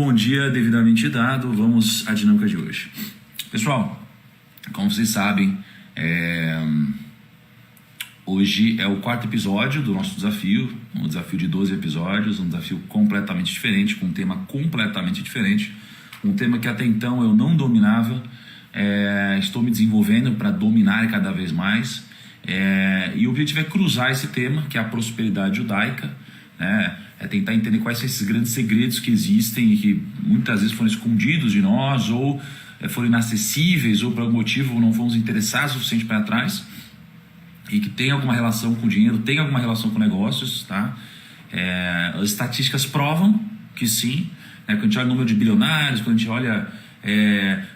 Bom dia, devidamente dado. Vamos à dinâmica de hoje. Pessoal, como vocês sabem, hoje é o quarto episódio do nosso desafio, um desafio de 12 episódios, um desafio completamente diferente, com um tema completamente diferente, um tema que até então eu não dominava, estou me desenvolvendo para dominar cada vez mais, e o objetivo é cruzar esse tema, que é a prosperidade judaica, né? É tentar entender quais são esses grandes segredos que existem e que muitas vezes foram escondidos de nós, ou foram inacessíveis, ou por algum motivo não fomos interessados o suficiente para trás, e que tem alguma relação com dinheiro, tem alguma relação com negócios, tá? As estatísticas provam que sim, né? Quando a gente olha o número de bilionários, quando a gente olha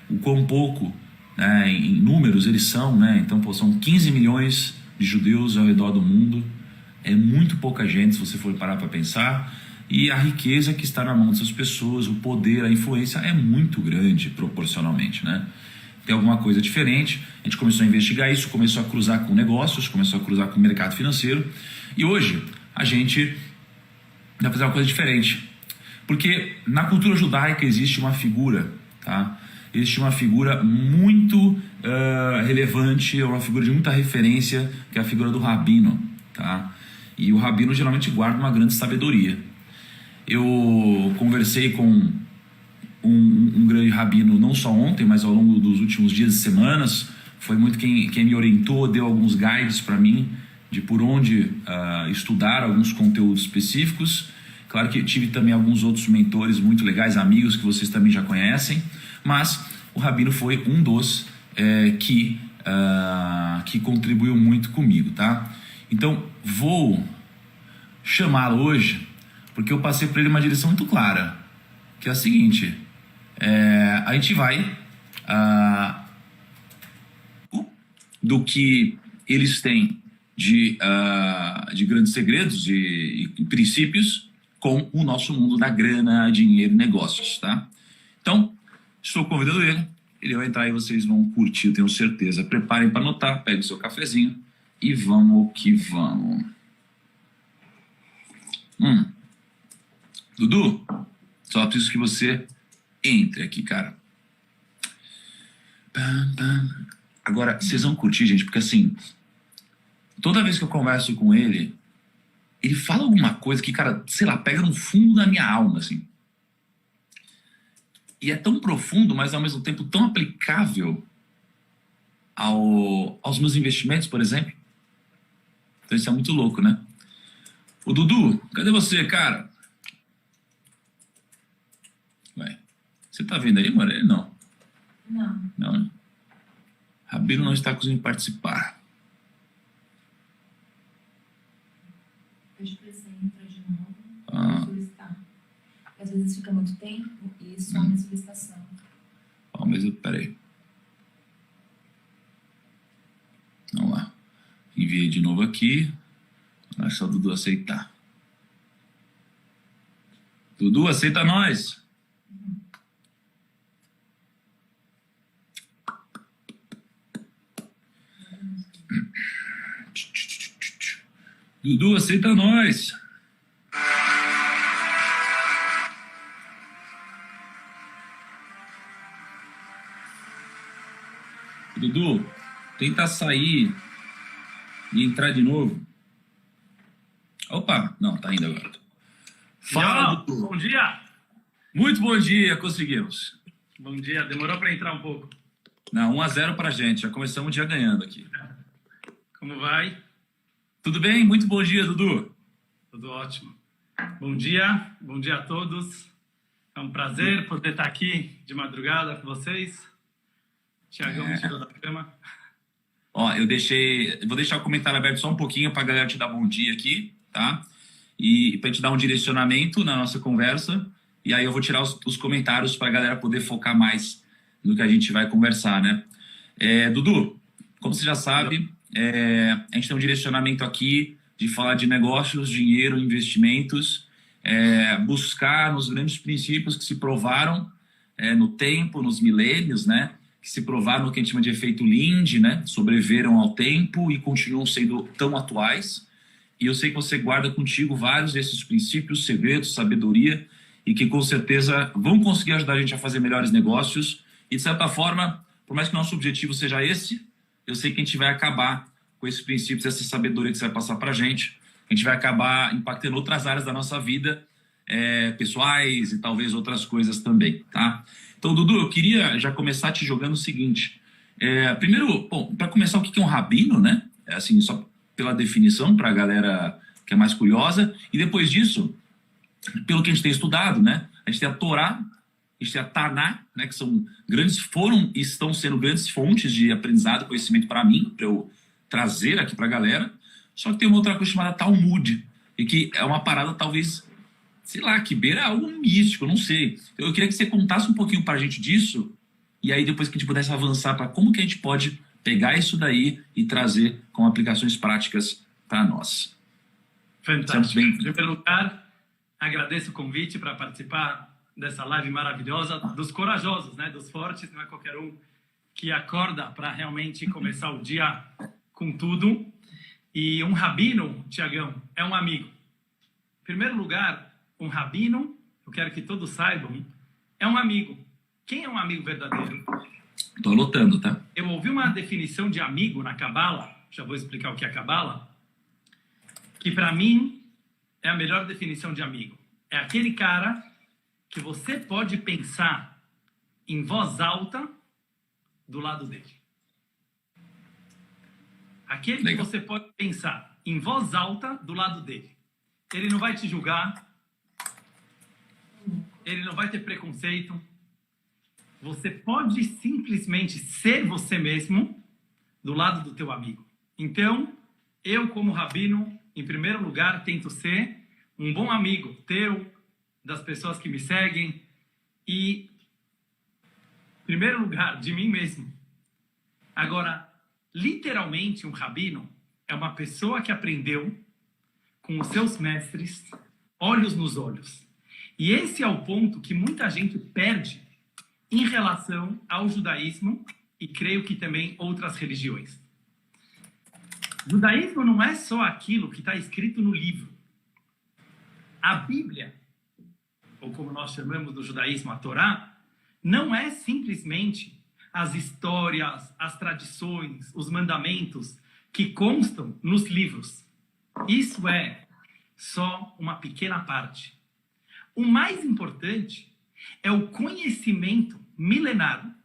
o quão pouco, né, em números eles são, né? Então, são 15 milhões de judeus ao redor do mundo. É muito pouca gente se você for parar para pensar, e a riqueza que está na mão dessas pessoas, o poder, a influência é muito grande proporcionalmente, né? Tem alguma coisa diferente, a gente começou a investigar isso, começou a cruzar com negócios, começou a cruzar com o mercado financeiro, e hoje a gente vai fazer uma coisa diferente, porque na cultura judaica existe uma figura, tá? Existe uma figura muito relevante, uma figura de muita referência, que é a figura do rabino, tá? E o rabino geralmente guarda uma grande sabedoria. Eu conversei com um grande rabino não só ontem, mas ao longo dos últimos dias e semanas. Foi muito quem me orientou, deu alguns guides para mim de por onde estudar alguns conteúdos específicos. Claro que tive também alguns outros mentores muito legais, amigos que vocês também já conhecem, mas o rabino foi um dos que contribuiu muito comigo, tá? Então, vou chamá-lo hoje, porque eu passei para ele uma direção muito clara, que é a seguinte: a gente vai do que eles têm de grandes segredos e princípios com o nosso mundo da grana, dinheiro e negócios, tá? Então, estou convidando ele vai entrar e vocês vão curtir, eu tenho certeza. Preparem para anotar, pegue o seu cafezinho e vamos que vamos. Dudu, só preciso que você entre aqui, cara. Agora, vocês vão curtir, gente, porque assim, toda vez que eu converso com ele, ele fala alguma coisa que, cara, sei lá, pega no fundo da minha alma, assim. E é tão profundo, mas ao mesmo tempo tão aplicável aos meus investimentos, por exemplo. Então isso é muito louco, né? Ô Dudu, cadê você, cara? Ué, você tá vendo aí, Morelli? Não. Não, né? Rabino não está conseguindo participar. Pede pra você entrar de novo e solicitar. Às vezes fica muito tempo e some a solicitação. Mas peraí. Vamos lá. Enviei de novo aqui. É só o Dudu aceitar. Dudu, aceita nós. Dudu, aceita nós. Dudu, tenta sair e entrar de novo. Opa, não, tá indo agora. Fala, Dudu. Bom dia. Muito bom dia, conseguimos. Bom dia, demorou para entrar um pouco. Não, 1-0 pra gente, já começamos o dia ganhando aqui. Como vai? Tudo bem? Muito bom dia, Dudu. Tudo ótimo. Bom dia a todos. É um prazer poder estar aqui de madrugada com vocês. Tiagão me tirou da cama. Ó, vou deixar o comentário aberto só um pouquinho para a galera te dar bom dia aqui, tá? E para te dar um direcionamento na nossa conversa. E aí eu vou tirar os comentários para a galera poder focar mais no que a gente vai conversar, né? Dudu, como você já sabe, a gente tem um direcionamento aqui de falar de negócios, dinheiro, investimentos, buscar nos grandes princípios que se provaram no tempo, nos milênios, né? Que se provaram no que a gente chama de efeito Linde, né? Sobreviveram ao tempo e continuam sendo tão atuais. E eu sei que você guarda contigo vários desses princípios, segredos, sabedoria, e que com certeza vão conseguir ajudar a gente a fazer melhores negócios. E de certa forma, por mais que nosso objetivo seja esse, eu sei que a gente vai acabar com esses princípios, essa sabedoria que você vai passar para a gente vai acabar impactando outras áreas da nossa vida, pessoais e talvez outras coisas também, tá? Então, Dudu, eu queria já começar te jogando o seguinte. Primeiro, para começar, o que é um rabino, né? Assim, só pela definição, para a galera que é mais curiosa. E depois disso, pelo que a gente tem estudado, né? A gente tem a Torá, a gente tem a Taná, né? Que foram e estão sendo grandes fontes de aprendizado, conhecimento para mim, para eu trazer aqui para a galera. Só que tem uma outra coisa chamada Talmud, e que é uma parada talvez, sei lá, que beira algo místico, não sei. Eu queria que você contasse um pouquinho para a gente disso, e aí depois que a gente pudesse avançar para como que a gente pode pegar isso daí e trazer com aplicações práticas para nós. Fantástico. Em primeiro lugar, agradeço o convite para participar dessa live maravilhosa dos corajosos, né? Dos fortes, não é qualquer um que acorda para realmente começar o dia com tudo. E um rabino, Tiagão, é um amigo. Em primeiro lugar, um rabino, eu quero que todos saibam, é um amigo. Quem é um amigo verdadeiro? Estou anotando, tá? Eu ouvi uma definição de amigo na Cabala, já vou explicar o que é a Cabala, que para mim é a melhor definição de amigo. É aquele cara que você pode pensar em voz alta do lado dele. Aquele que você pode pensar em voz alta do lado dele. Ele não vai te julgar, ele não vai ter preconceito. Você pode simplesmente ser você mesmo do lado do teu amigo. Então, eu como rabino, em primeiro lugar, tento ser um bom amigo teu, das pessoas que me seguem e, em primeiro lugar, de mim mesmo. Agora, literalmente, um rabino é uma pessoa que aprendeu com os seus mestres, olhos nos olhos. E esse é o ponto que muita gente perde em relação ao judaísmo e creio que também outras religiões. Judaísmo não é só aquilo que está escrito no livro. A Bíblia, ou como nós chamamos do judaísmo, a Torá, não é simplesmente as histórias, as tradições, os mandamentos que constam nos livros. Isso é só uma pequena parte. O mais importante é o conhecimento milenar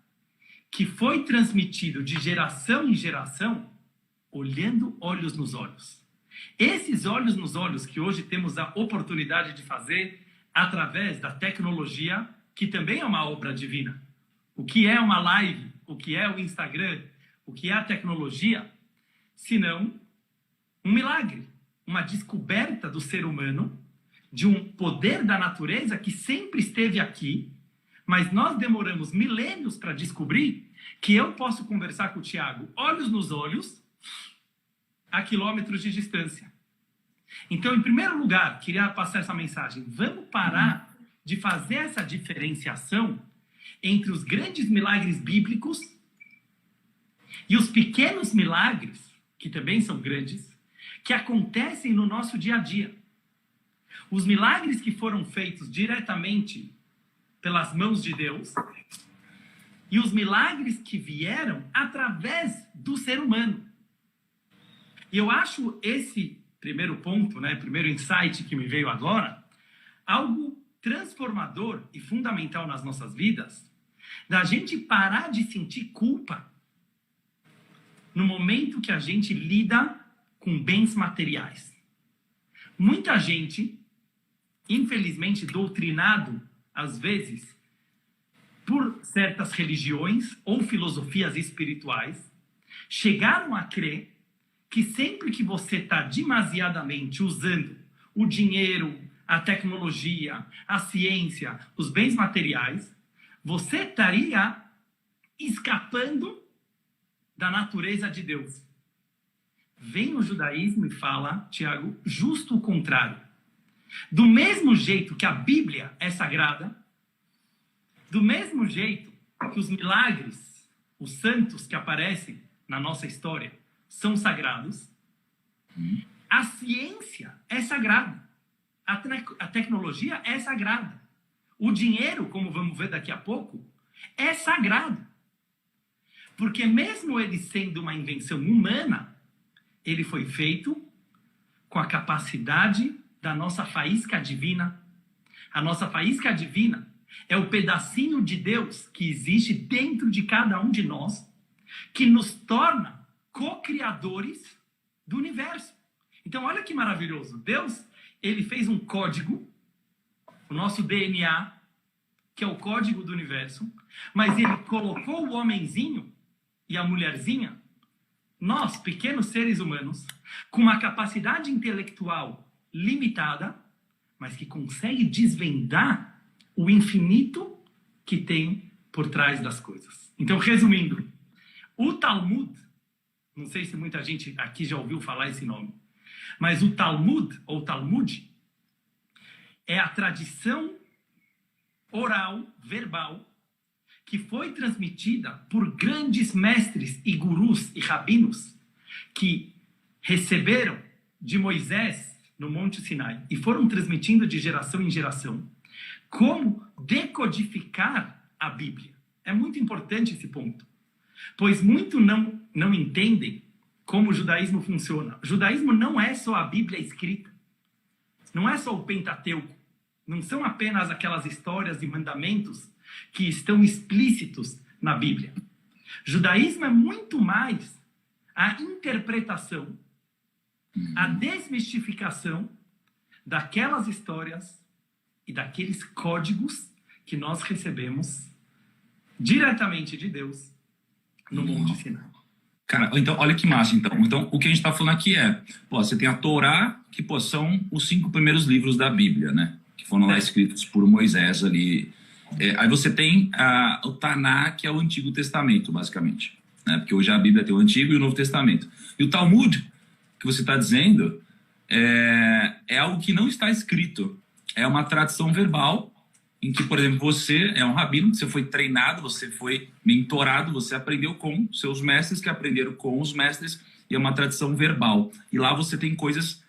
que foi transmitido de geração em geração, olhando olhos nos olhos. Esses olhos nos olhos que hoje temos a oportunidade de fazer através da tecnologia, que também é uma obra divina. O que é uma live? O que é o Instagram? O que é a tecnologia? Senão um milagre, uma descoberta do ser humano, de um poder da natureza que sempre esteve aqui, mas nós demoramos milênios para descobrir que eu posso conversar com o Tiago olhos nos olhos, a quilômetros de distância. Então, em primeiro lugar, queria passar essa mensagem. Vamos parar de fazer essa diferenciação entre os grandes milagres bíblicos e os pequenos milagres, que também são grandes, que acontecem no nosso dia a dia. Os milagres que foram feitos diretamente pelas mãos de Deus e os milagres que vieram através do ser humano. E eu acho esse primeiro ponto, né, primeiro insight que me veio agora, algo transformador e fundamental nas nossas vidas, da gente parar de sentir culpa no momento que a gente lida com bens materiais. Muita gente, infelizmente, doutrinado, às vezes, por certas religiões ou filosofias espirituais, chegaram a crer que sempre que você está demasiadamente usando o dinheiro, a tecnologia, a ciência, os bens materiais, você estaria escapando da natureza de Deus. Vem o judaísmo e fala, Tiago, justo o contrário. Do mesmo jeito que a Bíblia é sagrada, do mesmo jeito que os milagres, os santos que aparecem na nossa história são sagrados, a ciência é sagrada. A tecnologia é sagrada. O dinheiro, como vamos ver daqui a pouco, é sagrado. Porque mesmo ele sendo uma invenção humana, ele foi feito com a capacidade da nossa faísca divina. A nossa faísca divina é o pedacinho de Deus que existe dentro de cada um de nós, que nos torna co-criadores do universo. Então, olha que maravilhoso. Deus, ele fez um código, o nosso DNA, que é o código do universo, mas ele colocou o homenzinho e a mulherzinha, nós, pequenos seres humanos, com uma capacidade intelectual limitada, mas que consegue desvendar o infinito que tem por trás das coisas. Então, resumindo, o Talmud, não sei se muita gente aqui já ouviu falar esse nome, mas o Talmud, ou Talmud, é a tradição oral, verbal, que foi transmitida por grandes mestres e gurus e rabinos que receberam de Moisés no Monte Sinai e foram transmitindo de geração em geração como decodificar a Bíblia. É muito importante esse ponto, pois muitos não entendem como o judaísmo funciona. O judaísmo não é só a Bíblia escrita, não é só o Pentateuco, não são apenas aquelas histórias e mandamentos que estão explícitos na Bíblia. Judaísmo é muito mais a interpretação, a desmistificação daquelas histórias e daqueles códigos que nós recebemos diretamente de Deus no Monte Sinai. Cara, então, olha que massa, então. Então, o que a gente está falando aqui é, você tem a Torá, que, são os 5 primeiros livros da Bíblia, né? Que foram lá escritos por Moisés ali. Aí você tem o Taná, que é o Antigo Testamento, basicamente, né? Porque hoje a Bíblia tem o Antigo e o Novo Testamento. E o Talmud, que você está dizendo, é algo que não está escrito. É uma tradição verbal, em que, por exemplo, você é um rabino, você foi treinado, você foi mentorado, você aprendeu com seus mestres, que aprenderam com os mestres, e é uma tradição verbal. E lá você tem coisas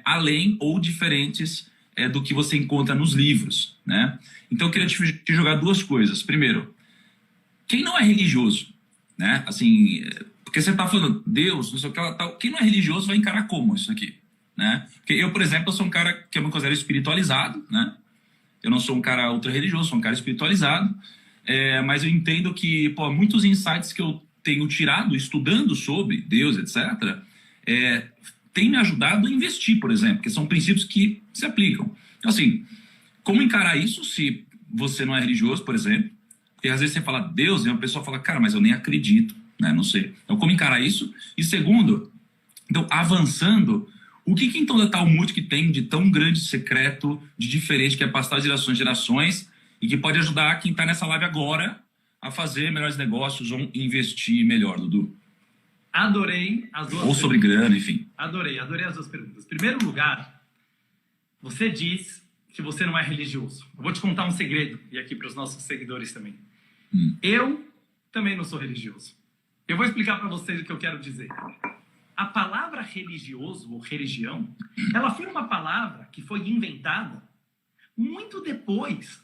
além ou diferentes do que você encontra nos livros, né? Então eu queria te jogar 2 coisas. Primeiro, quem não é religioso, né? Assim, porque você está falando Deus, não sei o que, tal. Quem não é religioso vai encarar como isso aqui, né? Porque eu, por exemplo, eu sou um cara que eu me considero espiritualizado, né? Eu não sou um cara ultra religioso, sou um cara espiritualizado, mas eu entendo que, muitos insights que eu tenho tirado estudando sobre Deus, etc., tem me ajudado a investir, por exemplo, que são princípios que se aplicam. Então, assim, como encarar isso se você não é religioso, por exemplo? Porque às vezes você fala Deus e uma pessoa fala, cara, mas eu nem acredito, né? Não sei. Então, como encarar isso? E segundo, então, avançando, o que então da Talmud que tem de tão grande secreto, de diferente, que é passar de gerações em gerações e que pode ajudar quem está nessa live agora a fazer melhores negócios ou investir melhor, Dudu? Adorei as 2 perguntas. Ou sobre grana, enfim. Adorei as 2 perguntas. Em primeiro lugar, você diz que você não é religioso. Eu vou te contar um segredo, e aqui para os nossos seguidores também. Eu também não sou religioso. Eu vou explicar para vocês o que eu quero dizer. A palavra religioso ou religião, ela foi uma palavra que foi inventada muito depois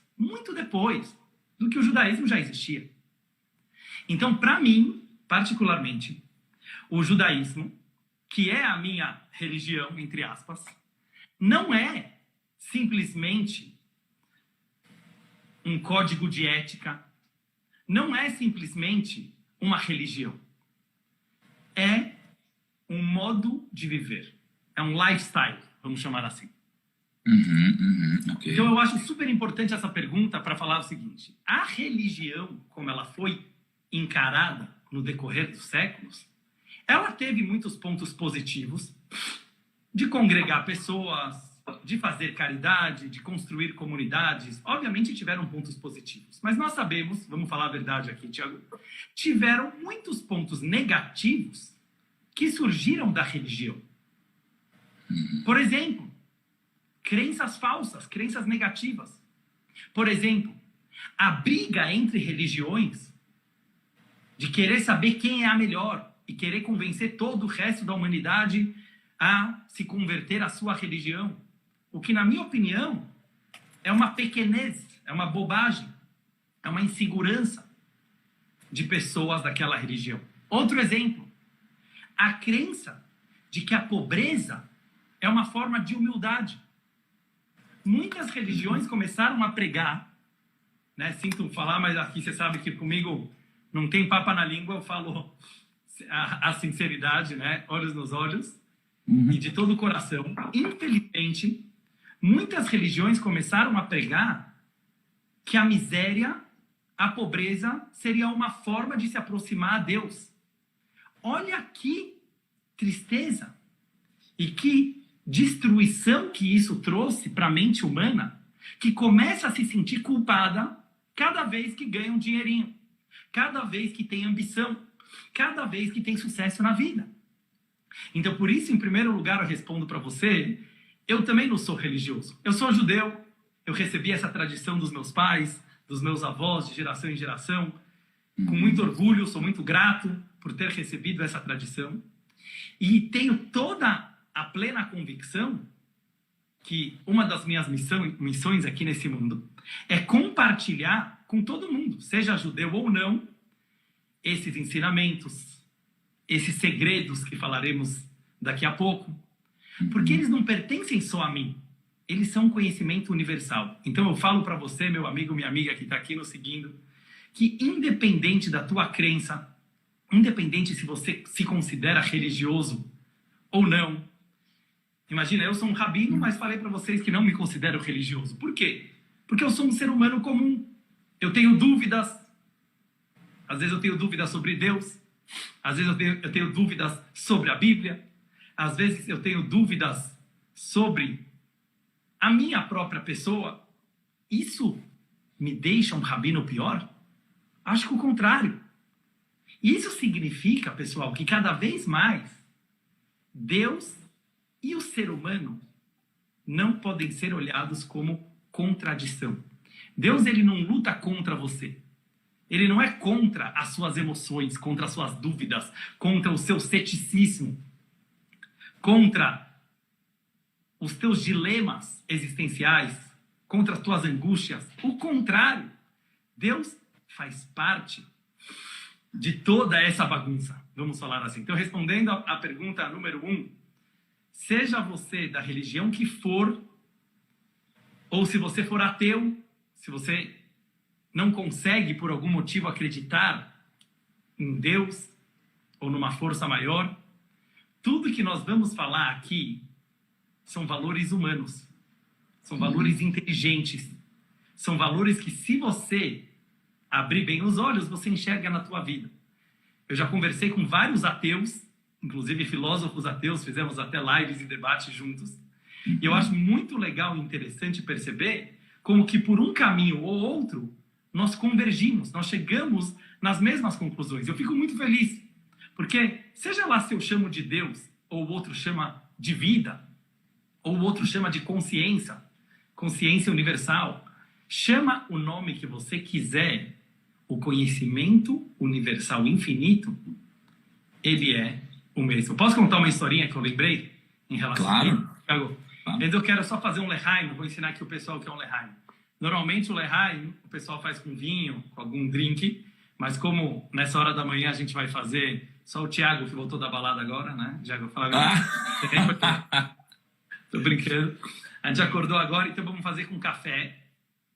do que o judaísmo já existia. Então, para mim, particularmente, o judaísmo, que é a minha religião, entre aspas, não é simplesmente um código de ética, não é simplesmente uma religião. É um modo de viver. É um lifestyle, vamos chamar assim. Okay. Então eu acho super importante essa pergunta para falar o seguinte: a religião, como ela foi encarada no decorrer dos séculos, ela teve muitos pontos positivos de congregar pessoas, de fazer caridade, de construir comunidades. Obviamente tiveram pontos positivos, mas nós sabemos, vamos falar a verdade aqui, Tiago, tiveram muitos pontos negativos que surgiram da religião. Por exemplo, crenças falsas, crenças negativas. Por exemplo, a briga entre religiões de querer saber quem é a melhor e querer convencer todo o resto da humanidade a se converter à sua religião. O que, na minha opinião, é uma pequenez, é uma bobagem, é uma insegurança de pessoas daquela religião. Outro exemplo, a crença de que a pobreza é uma forma de humildade. Muitas religiões começaram a pregar, né? Sinto falar, mas aqui você sabe que comigo não tem papa na língua, eu falo a sinceridade, né? Olhos nos olhos, e de todo o coração. Infelizmente, muitas religiões começaram a pregar que a miséria, a pobreza, seria uma forma de se aproximar a Deus. Olha que tristeza e que destruição que isso trouxe para a mente humana, que começa a se sentir culpada cada vez que ganha um dinheirinho, cada vez que tem ambição, cada vez que tem sucesso na vida. Então, por isso, em primeiro lugar, eu respondo para você, eu também não sou religioso. Eu sou judeu, eu recebi essa tradição dos meus pais, dos meus avós, de geração em geração, com muito orgulho, sou muito grato por ter recebido essa tradição. E tenho toda a plena convicção que uma das minhas missões aqui nesse mundo é compartilhar com todo mundo, seja judeu ou não, esses ensinamentos, esses segredos que falaremos daqui a pouco, porque eles não pertencem só a mim, eles são conhecimento universal. Então eu falo para você, meu amigo, minha amiga que está aqui nos seguindo, que independente da tua crença, independente se você se considera religioso ou não, imagina, eu sou um rabino, mas falei para vocês que não me considero religioso. Por quê? Porque eu sou um ser humano comum. Eu tenho dúvidas. Às vezes eu tenho dúvidas sobre Deus. Às vezes eu tenho dúvidas sobre a Bíblia. Às vezes eu tenho dúvidas sobre a minha própria pessoa. Isso me deixa um rabino pior? Acho que o contrário. Isso significa, pessoal, que cada vez mais Deus e o ser humano não podem ser olhados como contradição. Deus, ele não luta contra você. Ele não é contra as suas emoções, contra as suas dúvidas, contra o seu ceticismo, contra os teus dilemas existenciais, contra as tuas angústias. O contrário, Deus faz parte de toda essa bagunça, vamos falar assim. Então, respondendo à pergunta número 1, seja você da religião que for, ou se você for ateu, se você não consegue por algum motivo acreditar em Deus ou numa força maior, tudo que nós vamos falar aqui são valores humanos, são valores inteligentes, são valores que, se você abrir bem os olhos, você enxerga na tua vida. Eu já conversei com vários ateus, inclusive filósofos ateus, fizemos até lives e debates juntos. E eu acho muito legal e interessante perceber como que por um caminho ou outro, nós convergimos, nós chegamos nas mesmas conclusões. Eu fico muito feliz, porque seja lá se eu chamo de Deus, ou o outro chama de vida, ou o outro chama de consciência, consciência universal, chama o nome que você quiser, o conhecimento universal infinito, ele é o mesmo. Posso contar uma historinha que eu lembrei em relação a isso? Claro. Mas eu quero só fazer um lehaim, vou ensinar aqui o pessoal o que é um lehaim. Normalmente o lehaim o pessoal faz com vinho, com algum drink, mas como nessa hora da manhã a gente vai fazer, só o Thiago que voltou da balada agora, né? Thiago fala agora. Tô brincando. A gente acordou agora, então vamos fazer com café.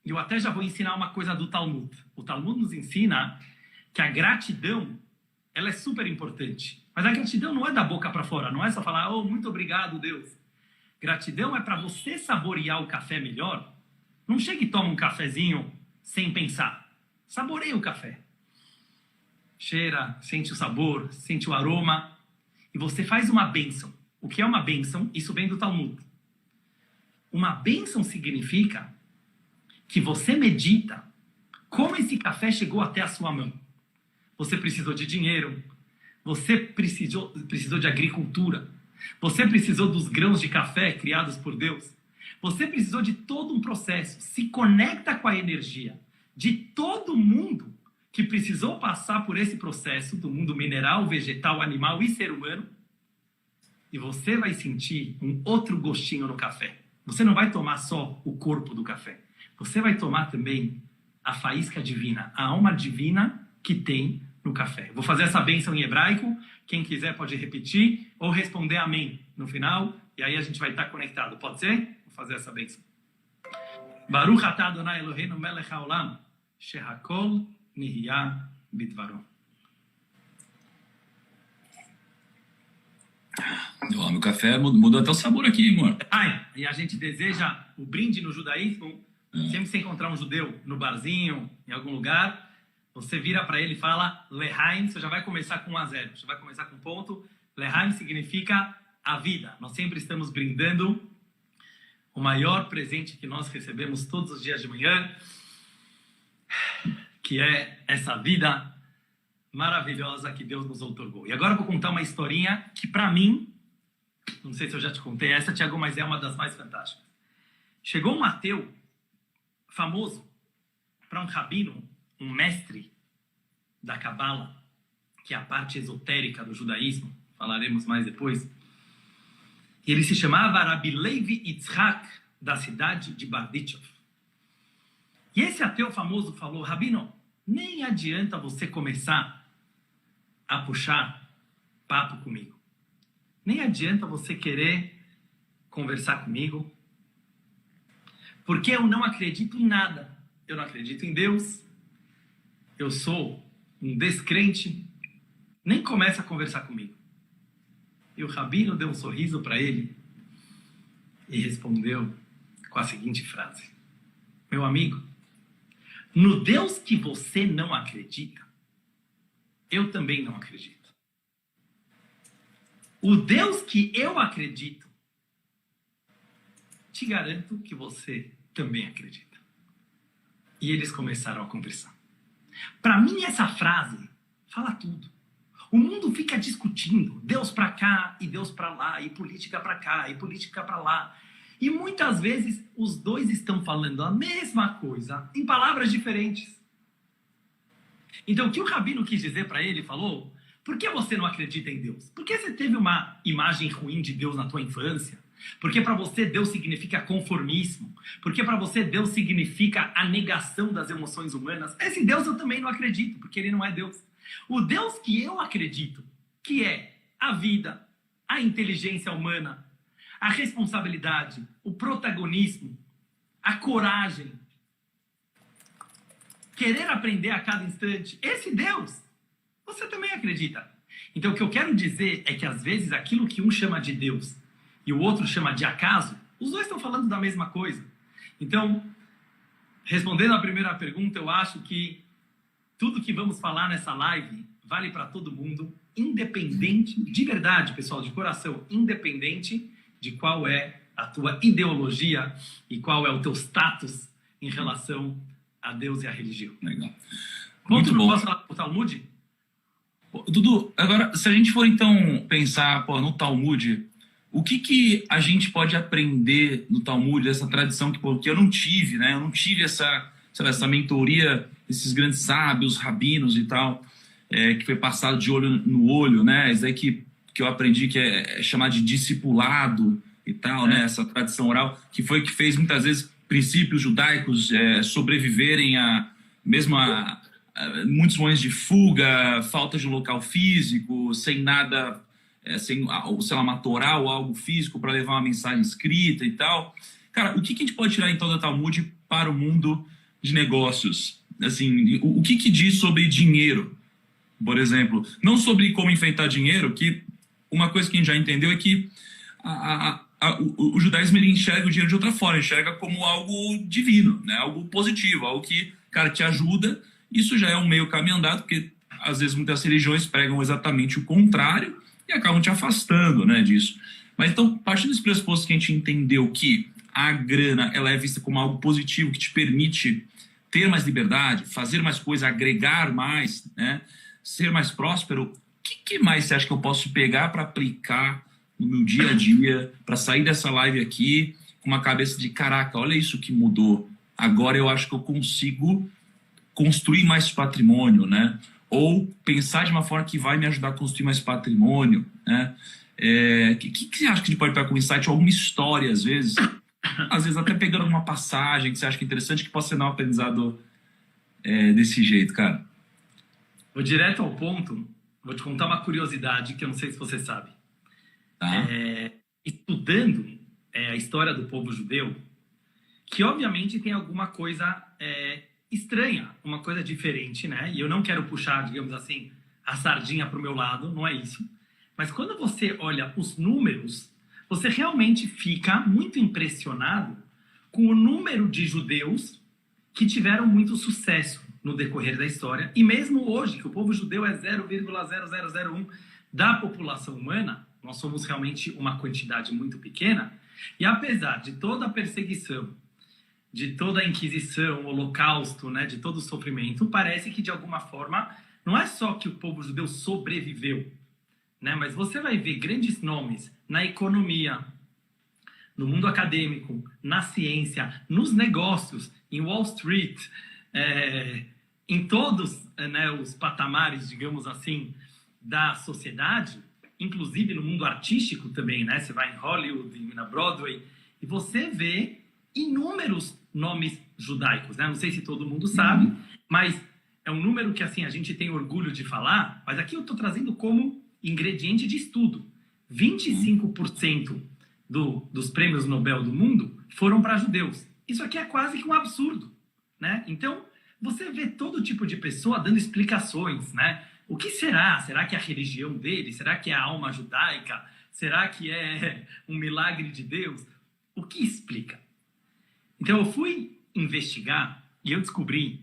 E eu até já vou ensinar uma coisa do Talmud. O Talmud nos ensina que a gratidão, ela é super importante. Mas a gratidão não é da boca para fora, não é só falar, oh, muito obrigado, Deus. Gratidão é para você saborear o café melhor. Não chega e toma um cafezinho sem pensar. Saboreia o café. Cheira, sente o sabor, sente o aroma. E você faz uma bênção. O que é uma bênção? Isso vem do Talmud. Uma bênção significa que você medita como esse café chegou até a sua mão. Você precisou de dinheiro, você precisou de agricultura, você precisou dos grãos de café criados por Deus, você precisou de todo um processo. Se conecta com a energia de todo mundo que precisou passar por esse processo, do mundo mineral, vegetal, animal e ser humano, e você vai sentir um outro gostinho no café. Você não vai tomar só o corpo do café. você vai tomar também a faísca divina, a alma divina que tem no café. Vou fazer essa bênção em hebraico. Quem quiser pode repetir ou responder amém no final. E aí a gente vai estar conectado. Pode ser? Vou fazer essa bênção. Baruch atah Adonai Eloheinu melech haolam, shehakol nihya bidvaro. Eu amo o café, mudou até o sabor aqui, amor. E a gente deseja o brinde no judaísmo. Sempre se encontrar um judeu no barzinho, em algum lugar, você vira para ele e fala Lehaim, você já vai começar com 1 a 0, você vai começar com ponto. Lehaim significa a vida. Nós sempre estamos brindando o maior presente que nós recebemos todos os dias de manhã, que é essa vida maravilhosa que Deus nos outorgou. E agora eu vou contar uma historinha que, para mim, não sei se eu já te contei essa, Tiago, mas é uma das mais fantásticas. Chegou um ateu famoso para um rabino, um mestre da Cabala, que é a parte esotérica do judaísmo, falaremos mais depois. E ele se chamava Rabbi Levi Yitzhak, da cidade de Bardichov. E esse ateu famoso falou: Rabino, nem adianta você começar a puxar papo comigo. Nem adianta você querer conversar comigo, porque eu não acredito em nada. Eu não acredito em Deus. Eu sou um descrente. Nem começa a conversar comigo. E o rabino deu um sorriso para ele e respondeu com a seguinte frase: meu amigo, no Deus que você não acredita, eu também não acredito. O Deus que eu acredito, te garanto que você também acredita. E eles começaram a conversar. Para mim, essa frase fala tudo. O mundo fica discutindo Deus para cá e Deus para lá, e política para cá e política para lá. E muitas vezes os dois estão falando a mesma coisa em palavras diferentes. Então, o que o rabino quis dizer para ele, falou: por que você não acredita em Deus? Porque você teve uma imagem ruim de Deus na tua infância? Porque para você Deus significa conformismo? Porque para você Deus significa a negação das emoções humanas? Esse Deus eu também não acredito, porque ele não é Deus. O Deus que eu acredito, que é a vida, a inteligência humana, a responsabilidade, o protagonismo, a coragem, querer aprender a cada instante, esse Deus, você também acredita. Então o que eu quero dizer é que às vezes aquilo que um chama de Deus e o outro chama de acaso, os dois estão falando da mesma coisa. Então, respondendo à primeira pergunta, eu acho que tudo que vamos falar nessa live vale para todo mundo, independente, de verdade, pessoal, de coração, independente de qual é a tua ideologia e qual é o teu status em relação a Deus e a religião. Legal. Muito bom. Posso falar do Talmud? Dudu, agora, se a gente for então pensar no Talmud, o que a gente pode aprender no Talmud, dessa tradição que eu não tive, né? Eu não tive essa mentoria desses grandes sábios, rabinos e tal, que foi passado de olho no olho, né? Isso aí que eu aprendi que é chamar de discipulado e tal, né? Essa tradição oral, que foi que fez muitas vezes princípios judaicos sobreviverem a muitos momentos de fuga, falta de um local físico, sem nada, sem, sei lá, uma Torá ou algo físico para levar uma mensagem escrita e tal. Cara, o que a gente pode tirar então da Talmud para o mundo de negócios? Assim, o que diz sobre dinheiro, por exemplo? Não sobre como enfrentar dinheiro, que uma coisa que a gente já entendeu é que o judaísmo ele enxerga o dinheiro de outra forma, enxerga como algo divino, né? Algo positivo, algo que, cara, te ajuda. Isso já é um meio caminho andado, porque às vezes muitas religiões pregam exatamente o contrário e acabam te afastando, né, disso. Mas então, a partir desse pressuposto que a gente entendeu que a grana ela é vista como algo positivo, que te permite ter mais liberdade, fazer mais coisas, agregar mais, né, ser mais próspero, o que mais você acha que eu posso pegar para aplicar no meu dia a dia, para sair dessa live aqui com uma cabeça de caraca, olha isso que mudou, agora eu acho que eu consigo construir mais patrimônio, né? Ou pensar de uma forma que vai me ajudar a construir mais patrimônio, né? Que você acha que a gente pode pegar com insight? Alguma história, às vezes, às vezes até pegando alguma passagem que você acha que é interessante, que possa ser um aprendizado desse jeito, cara. Vou direto ao ponto, vou te contar uma curiosidade que eu não sei se você sabe. Tá? Estudando a história do povo judeu, que obviamente tem alguma coisa estranha, uma coisa diferente, né? E eu não quero puxar, digamos assim, a sardinha para o meu lado, não é isso. Mas quando você olha os números, você realmente fica muito impressionado com o número de judeus que tiveram muito sucesso no decorrer da história. E mesmo hoje, que o povo judeu é 0,0001 da população humana, nós somos realmente uma quantidade muito pequena. E apesar de toda a perseguição, de toda a Inquisição, o Holocausto, né, de todo o sofrimento, parece que, de alguma forma, não é só que o povo judeu sobreviveu, né, mas você vai ver grandes nomes na economia, no mundo acadêmico, na ciência, nos negócios, em Wall Street, em todos os patamares, digamos assim, da sociedade, inclusive no mundo artístico também, né? Você vai em Hollywood, na Broadway, e você vê inúmeros nomes judaicos, né? Não sei se todo mundo sabe, mas é um número que assim a gente tem orgulho de falar, mas aqui eu estou trazendo como ingrediente de estudo. 25% dos prêmios Nobel do mundo foram para judeus. Isso aqui é quase que um absurdo, né? Então, você vê todo tipo de pessoa dando explicações, né? O que será? Será que é a religião dele? Será que é a alma judaica? Será que é um milagre de Deus? O que explica? Então, eu fui investigar e eu descobri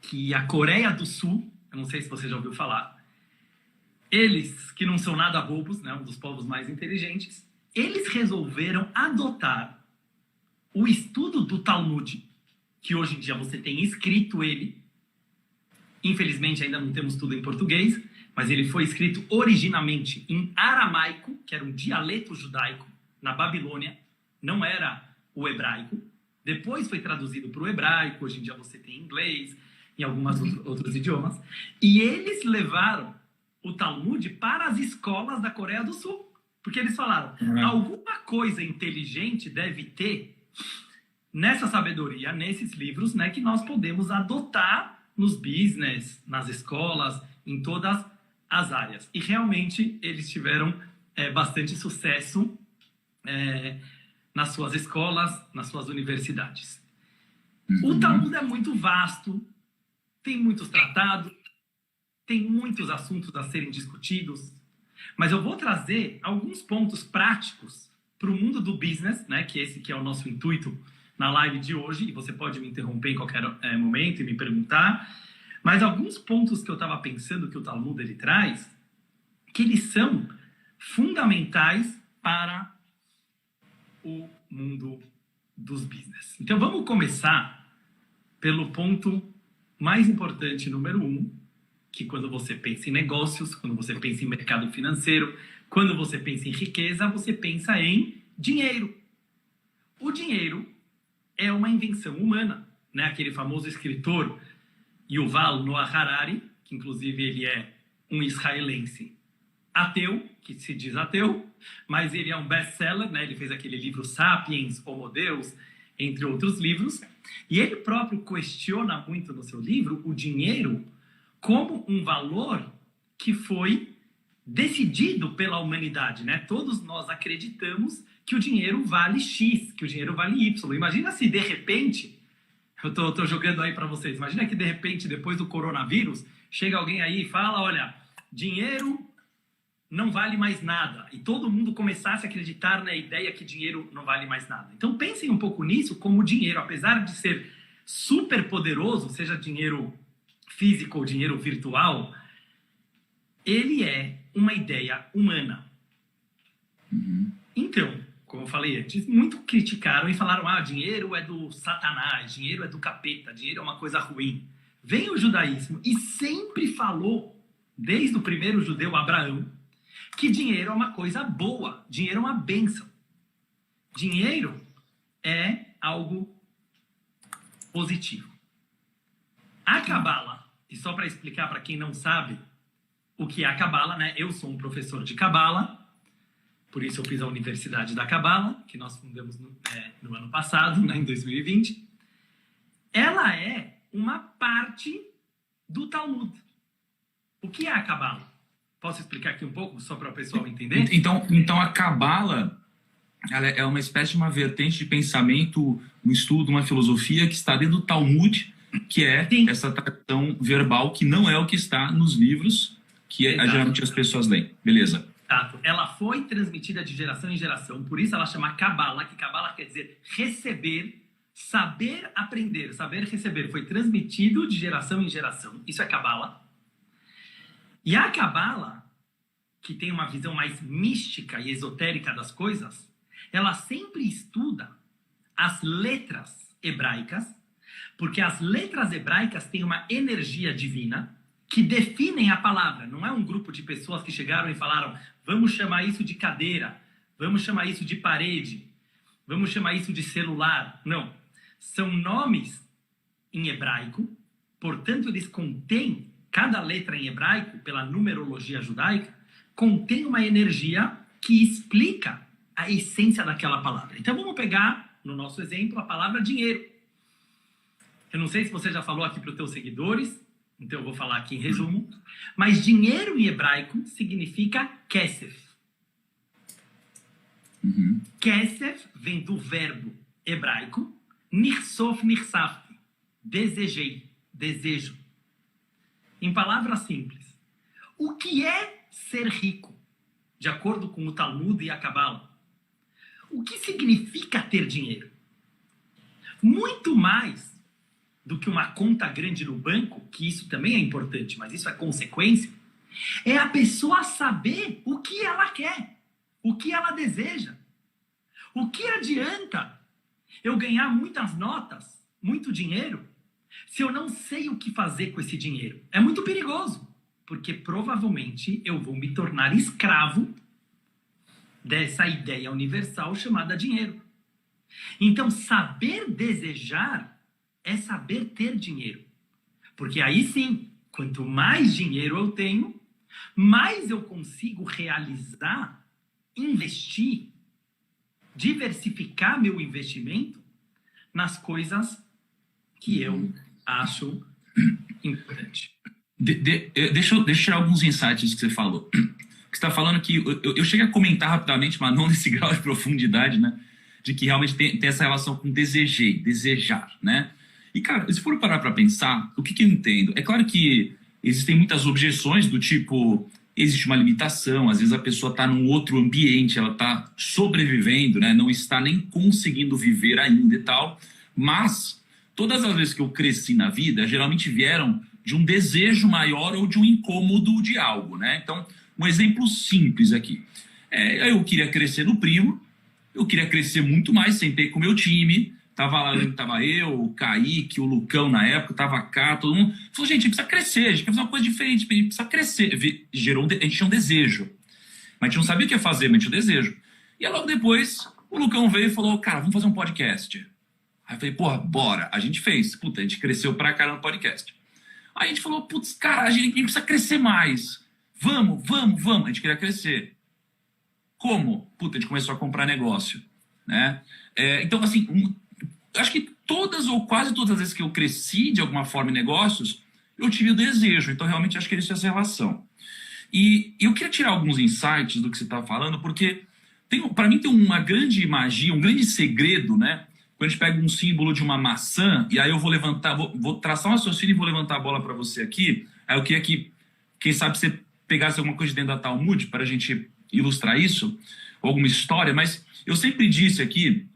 que a Coreia do Sul, eu não sei se você já ouviu falar, eles, que não são nada bobos, né, um dos povos mais inteligentes, eles resolveram adotar o estudo do Talmud, que hoje em dia você tem escrito ele. Infelizmente, ainda não temos tudo em português, mas ele foi escrito originalmente em aramaico, que era um dialeto judaico, na Babilônia, não era o hebraico. Depois foi traduzido para o hebraico, hoje em dia você tem inglês, em alguns outros idiomas. E eles levaram o Talmud para as escolas da Coreia do Sul. Porque eles falaram, alguma coisa inteligente deve ter nessa sabedoria, nesses livros, né, que nós podemos adotar nos business, nas escolas, em todas as áreas. E realmente eles tiveram bastante sucesso nas suas escolas, nas suas universidades. O Talmud é muito vasto, tem muitos tratados, tem muitos assuntos a serem discutidos, mas eu vou trazer alguns pontos práticos para o mundo do business, né, que esse que é o nosso intuito na live de hoje, e você pode me interromper em qualquer momento e me perguntar, mas alguns pontos que eu estava pensando que o Talmud ele traz, que eles são fundamentais para o mundo dos business. Então vamos começar pelo ponto mais importante, número 1, que quando você pensa em negócios, quando você pensa em mercado financeiro, quando você pensa em riqueza, você pensa em dinheiro. O dinheiro é uma invenção humana, né? Aquele famoso escritor Yuval Noah Harari, que inclusive ele é um israelense ateu, que se diz ateu, mas ele é um best-seller, né? Ele fez aquele livro Sapiens, Homo Deus, entre outros livros, e ele próprio questiona muito no seu livro o dinheiro como um valor que foi decidido pela humanidade, né? Todos nós acreditamos que o dinheiro vale X, que o dinheiro vale Y. Imagina se, de repente, eu tô jogando aí para vocês, imagina que, de repente, depois do coronavírus, chega alguém aí e fala, olha, dinheiro não vale mais nada. E todo mundo começasse a acreditar na ideia que dinheiro não vale mais nada. Então, pensem um pouco nisso, como o dinheiro, apesar de ser super poderoso, seja dinheiro físico ou dinheiro virtual, ele é uma ideia humana. Então, como eu falei antes, muito criticaram e falaram, dinheiro é do Satanás, dinheiro é do capeta, dinheiro é uma coisa ruim. Vem o judaísmo e sempre falou, desde o primeiro judeu Abraão, que dinheiro é uma coisa boa, dinheiro é uma bênção. Dinheiro é algo positivo. A Cabala, e só para explicar para quem não sabe o que é a Cabala, né? Eu sou um professor de Cabala, Por isso eu fiz a Universidade da Cabala, que nós fundamos no ano passado, né, em 2020. Ela é uma parte do Talmud. O que é a Cabala? Posso explicar aqui um pouco, só para o pessoal entender? Então a Cabala, ela é uma espécie de uma vertente de pensamento, um estudo, uma filosofia que está dentro do Talmud, que é Sim. essa tradição verbal que não é o que está nos livros que geralmente as pessoas leem. Beleza. Exato. Ela foi transmitida de geração em geração, por isso ela chama Cabala, que Cabala quer dizer receber, saber aprender, saber receber. Foi transmitido de geração em geração. Isso é Cabala. E a Cabala, que tem uma visão mais mística e esotérica das coisas, ela sempre estuda as letras hebraicas, porque as letras hebraicas têm uma energia divina que definem a palavra. Não é um grupo de pessoas que chegaram e falaram: vamos chamar isso de cadeira, vamos chamar isso de parede, vamos chamar isso de celular. Não. São nomes em hebraico, portanto eles contêm, cada letra em hebraico, pela numerologia judaica, contém uma energia que explica a essência daquela palavra. Então vamos pegar, no nosso exemplo, a palavra dinheiro. Eu não sei se você já falou aqui para os teus seguidores, então eu vou falar aqui em resumo, mas dinheiro em hebraico significa kesef. Kesef vem do verbo hebraico nirsof nirsafti, desejei, desejo. Em palavras simples, o que é ser rico, de acordo com o Talmud e a Cabala? O que significa ter dinheiro? Muito mais do que uma conta grande no banco, que isso também é importante, mas isso é consequência, é a pessoa saber o que ela quer, o que ela deseja. O que adianta eu ganhar muitas notas, muito dinheiro, se eu não sei o que fazer com esse dinheiro? É muito perigoso, porque provavelmente eu vou me tornar escravo dessa ideia universal chamada dinheiro. Então, saber desejar é saber ter dinheiro. Porque aí sim, quanto mais dinheiro eu tenho, mais eu consigo realizar, investir, diversificar meu investimento nas coisas que eu acho importante. Deixa eu tirar alguns insights que você falou. Você está falando que eu cheguei a comentar rapidamente, mas não nesse grau de profundidade, né? De que realmente tem essa relação com desejar, né? E, cara, se for parar para pensar, o que eu entendo? É claro que existem muitas objeções do tipo, existe uma limitação, às vezes a pessoa está num outro ambiente, ela está sobrevivendo, né? Não está nem conseguindo viver ainda e tal. Mas todas as vezes que eu cresci na vida, geralmente vieram de um desejo maior ou de um incômodo de algo, né? Então, um exemplo simples aqui. Eu queria crescer no Primo, eu queria crescer muito mais, sentei com o meu time, tava eu, o Kaique, o Lucão na época, tava cá, todo mundo. Falou, gente, a gente precisa crescer, a gente quer fazer uma coisa diferente, a gente precisa crescer. A gente tinha um desejo. Mas a gente não sabia o que ia fazer, mas a gente tinha um desejo. E aí, logo depois, o Lucão veio e falou, cara, vamos fazer um podcast. Aí eu falei, porra, bora. A gente fez. Puta, a gente cresceu pra caramba no podcast. Aí a gente falou, putz, cara, a gente precisa crescer mais. Vamos. A gente queria crescer. Como? Puta, a gente começou a comprar negócio, né? Então, assim, acho que todas ou quase todas as vezes que eu cresci de alguma forma em negócios, eu tive o desejo. Então, realmente, acho que existe essa relação. E eu queria tirar alguns insights do que você está falando, porque para mim tem uma grande magia, um grande segredo, né? Quando a gente pega um símbolo de uma maçã, e aí eu vou levantar, vou traçar um raciocínio e vou levantar a bola para você aqui. Aí eu queria que, quem sabe, você pegasse alguma coisa de dentro da Talmud para a gente ilustrar isso, ou alguma história, mas eu sempre disse aqui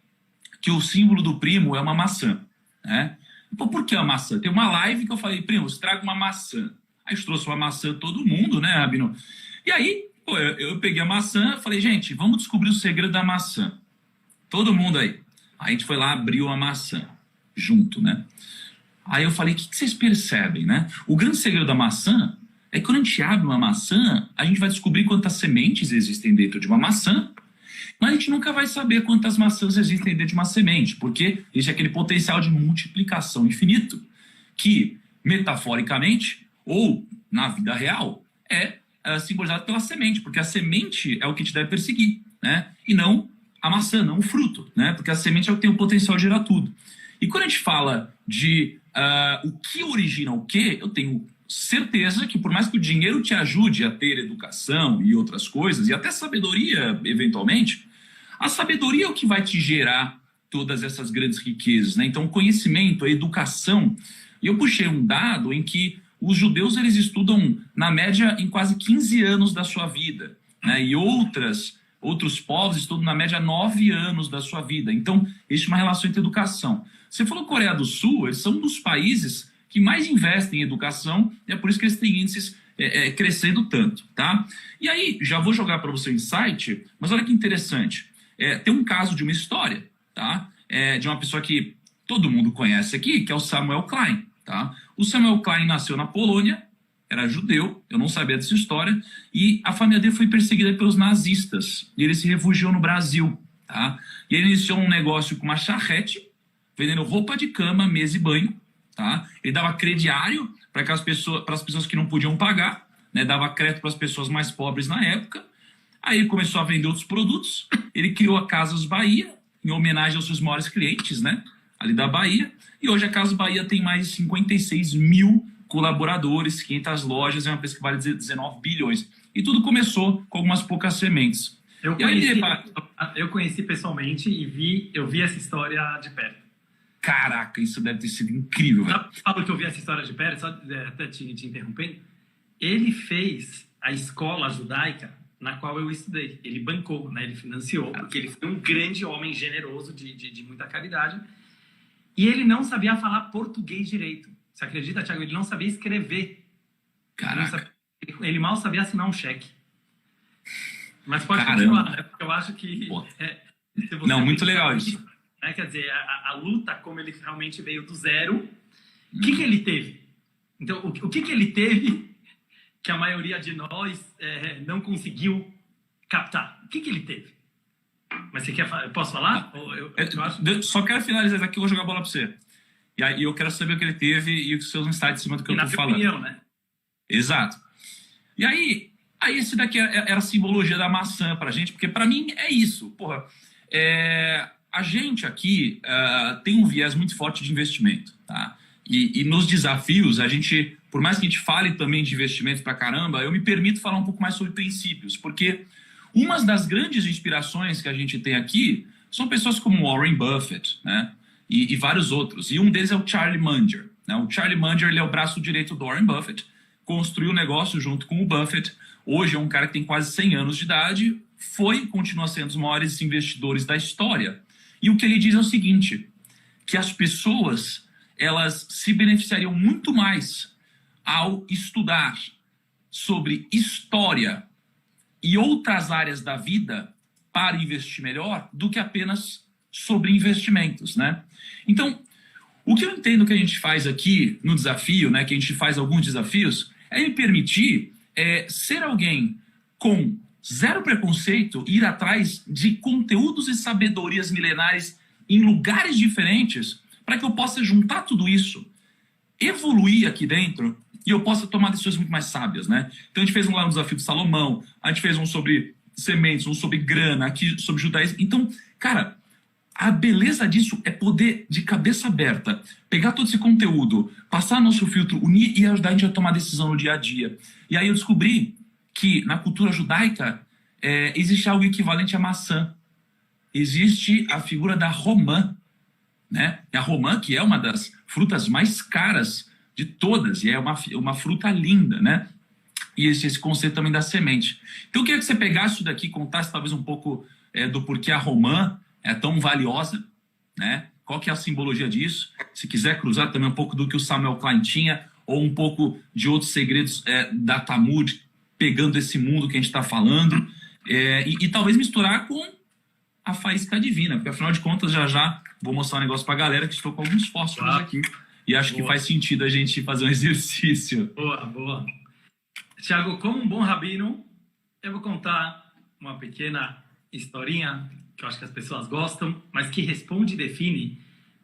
que o símbolo do Primo é uma maçã, né? Pô, por que a maçã? Tem uma live que eu falei, Primo, você traga uma maçã. Aí a gente trouxe uma maçã todo mundo, né, Rabino? E aí, pô, eu peguei a maçã e falei, gente, vamos descobrir o segredo da maçã. Todo mundo aí. Aí a gente foi lá, abriu a maçã, junto, né? Aí eu falei, o que vocês percebem, né? O grande segredo da maçã é que quando a gente abre uma maçã, a gente vai descobrir quantas sementes existem dentro de uma maçã, mas a gente nunca vai saber quantas maçãs existem dentro de uma semente, porque existe aquele potencial de multiplicação infinito, que, metaforicamente, ou na vida real, é simbolizado pela semente, porque a semente é o que te deve perseguir. né? E não a maçã, não o fruto, né? Porque a semente é o que tem o potencial de gerar tudo. E quando a gente fala de o que origina o quê, eu tenho certeza que por mais que o dinheiro te ajude a ter educação e outras coisas, e até sabedoria, eventualmente, a sabedoria é o que vai te gerar todas essas grandes riquezas, né? Então, o conhecimento, a educação... E eu puxei um dado em que os judeus eles estudam, na média, em quase 15 anos da sua vida, né? E outros povos estudam, na média, 9 anos da sua vida. Então, existe uma relação entre educação. Você falou Coreia do Sul, eles são um dos países que mais investem em educação, e é por isso que eles têm índices crescendo tanto, tá? E aí, já vou jogar para você um insight, mas olha que interessante. Tem um caso de uma história, tá? De uma pessoa que todo mundo conhece aqui, que é o Samuel Klein, tá? O Samuel Klein nasceu na Polônia, era judeu, eu não sabia dessa história, e a família dele foi perseguida pelos nazistas, e ele se refugiou no Brasil, tá? E ele iniciou um negócio com uma charrete, vendendo roupa de cama, mesa e banho, tá? Ele dava crediário para as pessoas que não podiam pagar, né? Dava crédito para as pessoas mais pobres na época. Aí ele começou a vender outros produtos, ele criou a Casas Bahia, em homenagem aos seus maiores clientes, né? Ali da Bahia, e hoje a Casas Bahia tem mais de 56 mil colaboradores, 500 lojas, é uma empresa que vale 19 bilhões. E tudo começou com algumas poucas sementes. Eu conheci pessoalmente e eu vi essa história de perto. Caraca, isso deve ter sido incrível. Sabe que eu vi essa história de perto, só até te interrompendo? Ele fez a escola judaica na qual eu estudei. Ele bancou, né? Ele financiou, porque ele foi um grande homem generoso, de muita caridade. E ele não sabia falar português direito. Você acredita, Thiago? Ele não sabia escrever. Caraca. Ele mal sabia assinar um cheque. Mas pode continuar, né? Porque eu acho que... Não, muito legal isso. Né? Quer dizer, a luta, como ele realmente veio do zero, o que ele teve? Então, o que ele teve que a maioria de nós não conseguiu captar? O que ele teve? Mas você quer... Eu posso falar? Eu acho... Só quero finalizar aqui, eu vou jogar a bola para você. E aí eu quero saber o que ele teve e os seus insights em cima do que eu estou falando. Opinião, né? Exato. E aí esse daqui era a simbologia da maçã pra gente, porque pra mim é isso. Porra, a gente aqui tem um viés muito forte de investimento, tá? E nos desafios, a gente, por mais que a gente fale também de investimentos pra caramba, eu me permito falar um pouco mais sobre princípios, porque uma das grandes inspirações que a gente tem aqui são pessoas como Warren Buffett, né? E vários outros. E um deles é o Charlie Munger, né? O Charlie Munger, ele é o braço direito do Warren Buffett, construiu o negócio junto com o Buffett. Hoje é um cara que tem quase 100 anos de idade, foi e continua sendo um dos maiores investidores da história. E o que ele diz é o seguinte, que as pessoas, elas se beneficiariam muito mais ao estudar sobre história e outras áreas da vida para investir melhor do que apenas sobre investimentos, né? Então, o que eu entendo que a gente faz aqui no desafio, né, que a gente faz alguns desafios, é me permitir ser alguém com zero preconceito, ir atrás de conteúdos e sabedorias milenares em lugares diferentes, para que eu possa juntar tudo isso, evoluir aqui dentro e eu possa tomar decisões muito mais sábias, né? Então a gente fez lá um desafio de Salomão, a gente fez um sobre sementes, um sobre grana, aqui sobre judaísmo. Então, cara, a beleza disso é poder, de cabeça aberta, pegar todo esse conteúdo, passar nosso filtro, unir e ajudar a gente a tomar decisão no dia a dia. E aí eu descobri que na cultura judaica existe algo equivalente à maçã. Existe a figura da romã, né? E a romã, que é uma das frutas mais caras de todas, e é uma fruta linda, né? E esse conceito também da semente. Então eu queria que você pegasse isso daqui e contasse talvez um pouco do porquê a romã é tão valiosa, né? Qual que é a simbologia disso? Se quiser cruzar também um pouco do que o Samuel Klein tinha, ou um pouco de outros segredos da Talmud, pegando esse mundo que a gente está falando, e talvez misturar com a faísca divina, porque afinal de contas já vou mostrar um negócio para a galera que estou com alguns fósforos aqui, e acho que faz sentido a gente fazer um exercício. Boa. Thiago, como um bom rabino, eu vou contar uma pequena historinha que eu acho que as pessoas gostam, mas que responde e define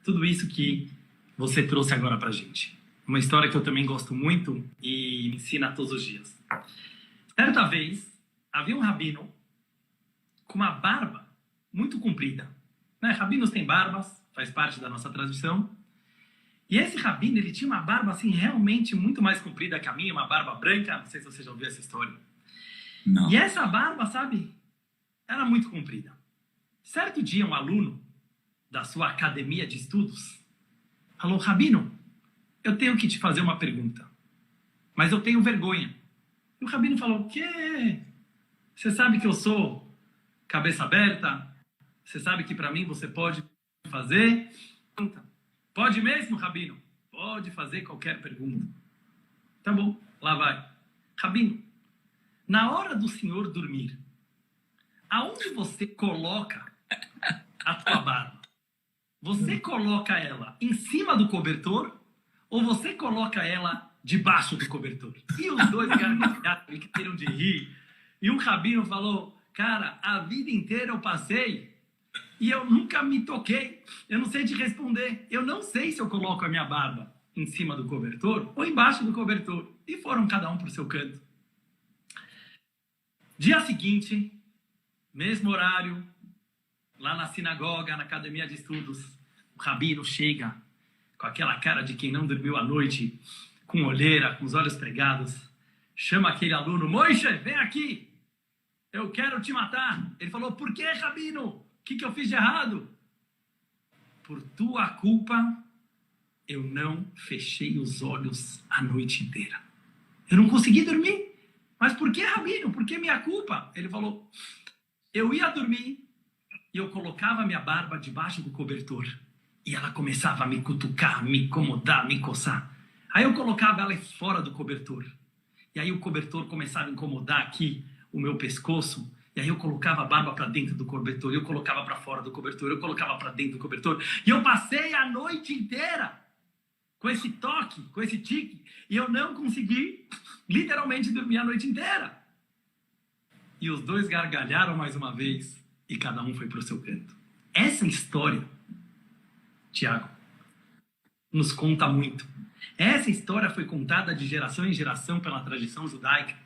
tudo isso que você trouxe agora pra gente. Uma história que eu também gosto muito e ensina todos os dias. Certa vez, havia um rabino com uma barba muito comprida. Né? Rabinos têm barbas, faz parte da nossa tradição. E esse rabino, ele tinha uma barba assim realmente muito mais comprida que a minha, uma barba branca, não sei se você já ouviu essa história. Não. E essa barba, sabe, era muito comprida. Certo dia, um aluno da sua academia de estudos falou: Rabino, eu tenho que te fazer uma pergunta, mas eu tenho vergonha. E o Rabino falou: o quê? Você sabe que eu sou cabeça aberta? Você sabe que para mim você pode fazer? Pode mesmo, Rabino? Pode fazer qualquer pergunta. Tá bom, lá vai. Rabino, na hora do senhor dormir, aonde você coloca a tua barba? Você coloca ela em cima do cobertor ou você coloca ela debaixo do cobertor? E os dois caíram de rir. E um rabino falou: cara, a vida inteira eu passei e eu nunca me toquei. Eu não sei te responder. Eu não sei se eu coloco a minha barba em cima do cobertor ou embaixo do cobertor. E foram cada um para o seu canto. Dia seguinte, mesmo horário, lá na sinagoga, na academia de estudos, o rabino chega com aquela cara de quem não dormiu a noite, com olheira, com os olhos pregados, chama aquele aluno: Moishe, vem aqui, eu quero te matar. Ele falou: por que, rabino? O que eu fiz de errado? Por tua culpa, eu não fechei os olhos a noite inteira. Eu não consegui dormir. Mas por que, rabino? Por que minha culpa? Ele falou: eu ia dormir e eu colocava minha barba debaixo do cobertor. E ela começava a me cutucar, me incomodar, me coçar. Aí eu colocava ela fora do cobertor. E aí o cobertor começava a incomodar aqui o meu pescoço. E aí eu colocava a barba para dentro do cobertor. E eu colocava para fora do cobertor. Eu colocava para dentro do cobertor. E eu passei a noite inteira com esse toque, com esse tique. E eu não consegui literalmente dormir a noite inteira. E os dois gargalharam mais uma vez. E cada um foi para o seu canto. Essa história, Tiago, nos conta muito. Essa história foi contada de geração em geração pela tradição judaica.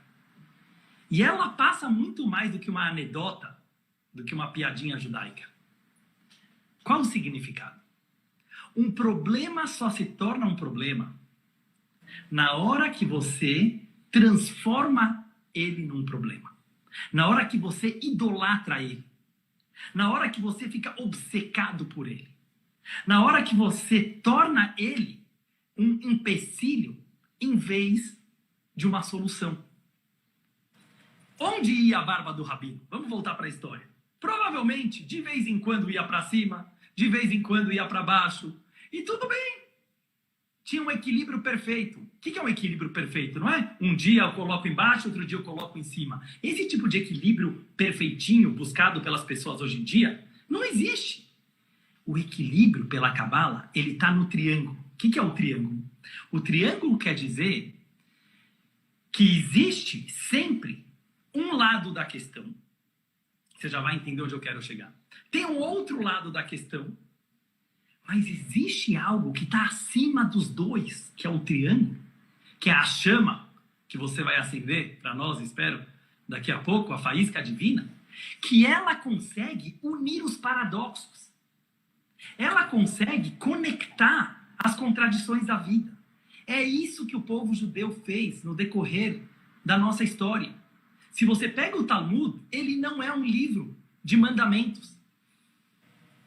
E ela passa muito mais do que uma anedota, do que uma piadinha judaica. Qual o significado? Um problema só se torna um problema na hora que você transforma ele num problema. Na hora que você idolatra ele. Na hora que você fica obcecado por ele. Na hora que você torna ele um empecilho em vez de uma solução. Onde ia a barba do rabino? Vamos voltar para a história. Provavelmente, de vez em quando ia para cima, de vez em quando ia para baixo. E tudo bem. Tinha um equilíbrio perfeito. O que é um equilíbrio perfeito, não é? Um dia eu coloco embaixo, outro dia eu coloco em cima. Esse tipo de equilíbrio perfeitinho buscado pelas pessoas hoje em dia não existe. O equilíbrio pela Cabala, ele está no triângulo. O que é o triângulo? O triângulo quer dizer que existe sempre um lado da questão. Você já vai entender onde eu quero chegar. Tem um outro lado da questão. Mas existe algo que está acima dos dois, que é o triângulo, que é a chama que você vai acender para nós, espero, daqui a pouco, a faísca divina, que ela consegue unir os paradoxos. Ela consegue conectar as contradições da vida. É isso que o povo judeu fez no decorrer da nossa história. Se você pega o Talmud, ele não é um livro de mandamentos.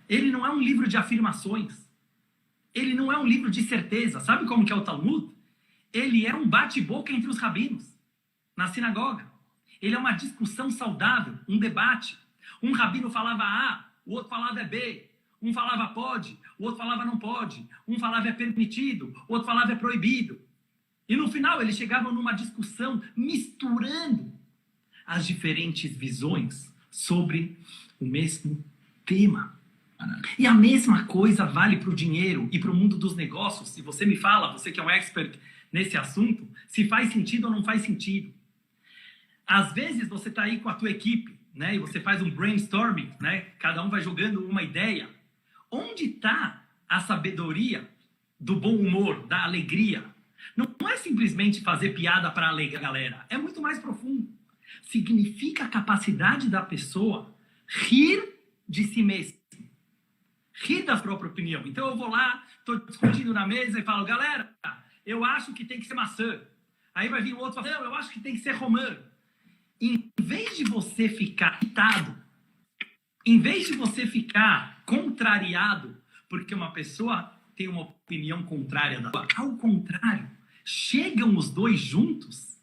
Ele não é um livro de afirmações. Ele não é um livro de certeza. Sabe como que é o Talmud? Ele é um bate-boca entre os rabinos, na sinagoga. Ele é uma discussão saudável, um debate. Um rabino falava A, o outro falava B. Um falava pode, o outro falava não pode. Um falava é permitido, o outro falava é proibido. E no final eles chegavam numa discussão misturando as diferentes visões sobre o mesmo tema. E a mesma coisa vale para o dinheiro e para o mundo dos negócios. Se você me fala, você que é um expert nesse assunto, se faz sentido ou não faz sentido. Às vezes você está aí com a tua equipe, né, e você faz um brainstorming, né, cada um vai jogando uma ideia. Onde está a sabedoria do bom humor, da alegria? Não é simplesmente fazer piada para alegrar a galera. É muito mais profundo. Significa a capacidade da pessoa rir de si mesmo. Rir da própria opinião. Então eu vou lá, estou discutindo na mesa e falo, galera, eu acho que tem que ser maçã. Aí vai vir o outro e fala, não, eu acho que tem que ser romã. Em vez de você ficar irritado, em vez de você ficar contrariado, porque uma pessoa tem uma opinião contrária da sua, ao contrário, chegam os dois juntos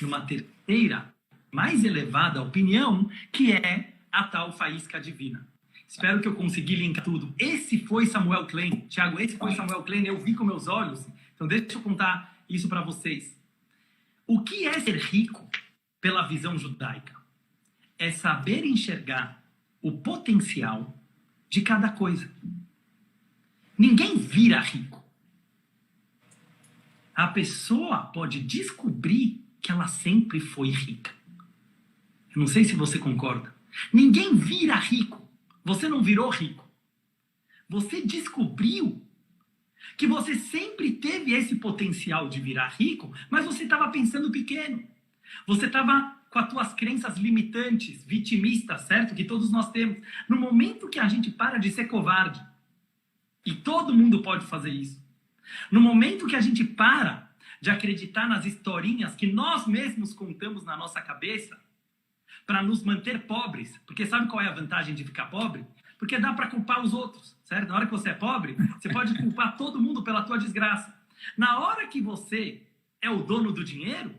numa terceira, mais elevada opinião, que é a tal faísca divina. Espero que eu consegui linkar tudo. Esse foi Samuel Klein. Tiago, esse foi Samuel Klein. Eu vi com meus olhos. Então, deixa eu contar isso para vocês. O que é ser rico pela visão judaica? É saber enxergar o potencial de cada coisa. Ninguém vira rico. A pessoa pode descobrir que ela sempre foi rica. Eu não sei se você concorda. Ninguém vira rico. Você não virou rico. Você descobriu que você sempre teve esse potencial de virar rico, mas você estava pensando pequeno. Você estava com as tuas crenças limitantes, vitimistas, certo? Que todos nós temos. No momento que a gente para de ser covarde, e todo mundo pode fazer isso, no momento que a gente para de acreditar nas historinhas que nós mesmos contamos na nossa cabeça, para nos manter pobres, porque sabe qual é a vantagem de ficar pobre? Porque dá para culpar os outros, certo? Na hora que você é pobre, você pode culpar todo mundo pela tua desgraça. Na hora que você é o dono do dinheiro,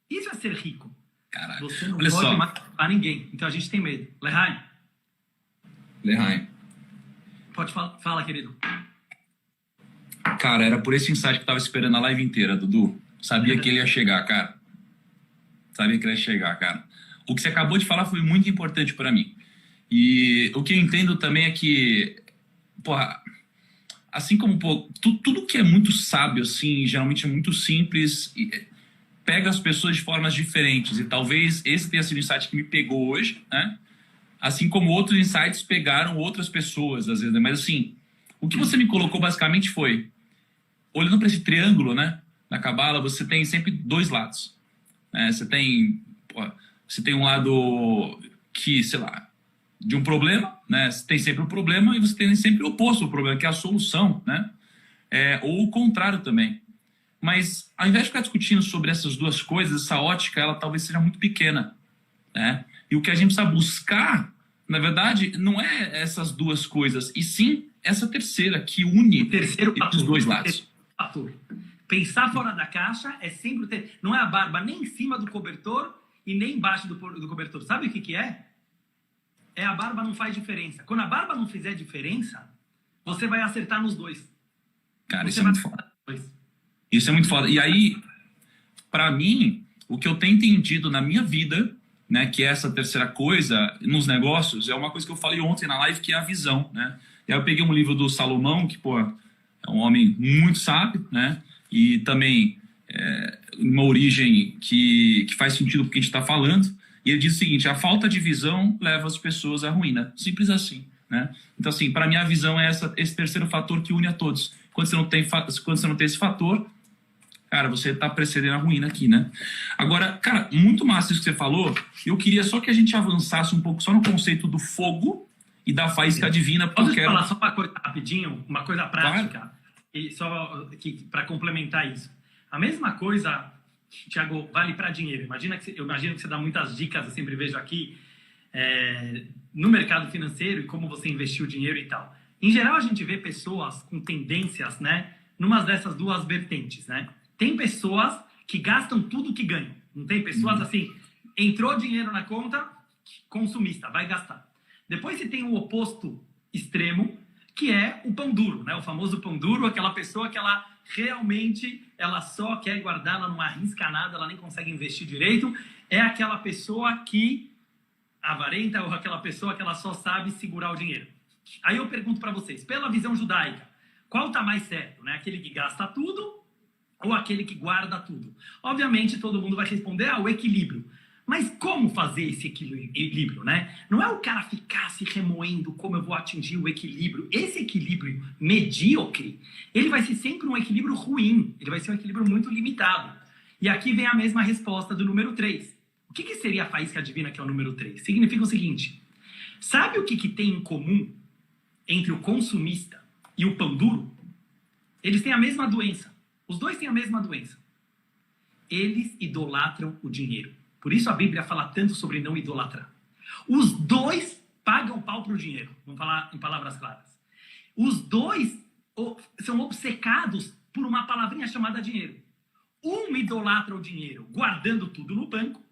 isso é ser rico. Caralho. Você não Olha pode só. mais culpar ninguém. Então a gente tem medo. Lehaim. Pode fala, querido. Cara, era por esse insight que eu tava esperando a live inteira, Dudu. Sabia que ele ia chegar, cara. Sabia que ele ia chegar, cara. O que você acabou de falar foi muito importante para mim. E o que eu entendo também é que, porra, assim como tudo que é muito sábio, assim, geralmente é muito simples, pega as pessoas de formas diferentes. E talvez esse tenha sido o insight que me pegou hoje, né? Assim como outros insights pegaram outras pessoas, às vezes. Né? Mas assim, o que você me colocou basicamente foi, olhando para esse triângulo, né? Na Cabala, você tem sempre dois lados. Né? Você tem um lado que, sei lá, de um problema, né? Você tem sempre o problema e você tem sempre o oposto do problema, que é a solução, né? Ou o contrário também. Mas, ao invés de ficar discutindo sobre essas duas coisas, essa ótica, ela talvez seja muito pequena, né? E o que a gente precisa buscar, na verdade, não é essas duas coisas, e sim essa terceira, que une os dois lados. Fator. Pensar fora da caixa é sempre ter... Não é a barba nem em cima do cobertor e nem embaixo do cobertor. Sabe o que é? A barba não faz diferença. Quando a barba não fizer diferença, você vai acertar nos dois. Cara, isso é muito foda. Isso é muito foda. E aí, pra mim, o que eu tenho entendido na minha vida, né, que é essa terceira coisa nos negócios, é uma coisa que eu falei ontem na live, que é a visão, né? E aí eu peguei um livro do Salomão, que, pô, é um homem muito sábio, né? E também uma origem que faz sentido com o que a gente está falando. E ele diz o seguinte: a falta de visão leva as pessoas à ruína. Simples assim, né? Então, assim, para mim a visão é esse terceiro fator que une a todos. Quando você não tem esse fator, cara, você está precedendo a ruína aqui, né? Agora, cara, muito massa isso que você falou. Eu queria só que a gente avançasse um pouco só no conceito do fogo e da faísca divina. Posso te falar só uma coisa rapidinho, uma coisa prática, claro. E só para complementar isso. A mesma coisa, Tiago, vale para dinheiro. Eu imagino que você dá muitas dicas, eu sempre vejo aqui, no mercado financeiro e como você investiu o dinheiro e tal. Em geral, a gente vê pessoas com tendências, né, numa dessas duas vertentes, né? Tem pessoas que gastam tudo que ganham. Não tem pessoas assim, entrou dinheiro na conta, consumista, vai gastar. Depois você tem o oposto extremo, que é o pão duro, né? O famoso pão duro, aquela pessoa que ela realmente, ela só quer guardar, ela não arrisca nada, ela nem consegue investir direito. É aquela pessoa que avarenta, ou aquela pessoa que ela só sabe segurar o dinheiro. Aí eu pergunto para vocês, pela visão judaica, qual tá mais certo, né? Aquele que gasta tudo ou aquele que guarda tudo? Obviamente todo mundo vai responder, o equilíbrio. Mas como fazer esse equilíbrio, né? Não é o cara ficar se remoendo como eu vou atingir o equilíbrio. Esse equilíbrio medíocre, ele vai ser sempre um equilíbrio ruim. Ele vai ser um equilíbrio muito limitado. E aqui vem a mesma resposta do número 3. O que seria a faísca divina, que é o número 3? Significa o seguinte: Sabe o que tem em comum entre o consumista e o pão duro? Eles têm a mesma doença. Os dois têm a mesma doença. Eles idolatram o dinheiro. Por isso a Bíblia fala tanto sobre não idolatrar. Os dois pagam pau para o dinheiro. Vamos falar em palavras claras. Os dois são obcecados por uma palavrinha chamada dinheiro. Um idolatra o dinheiro guardando tudo no banco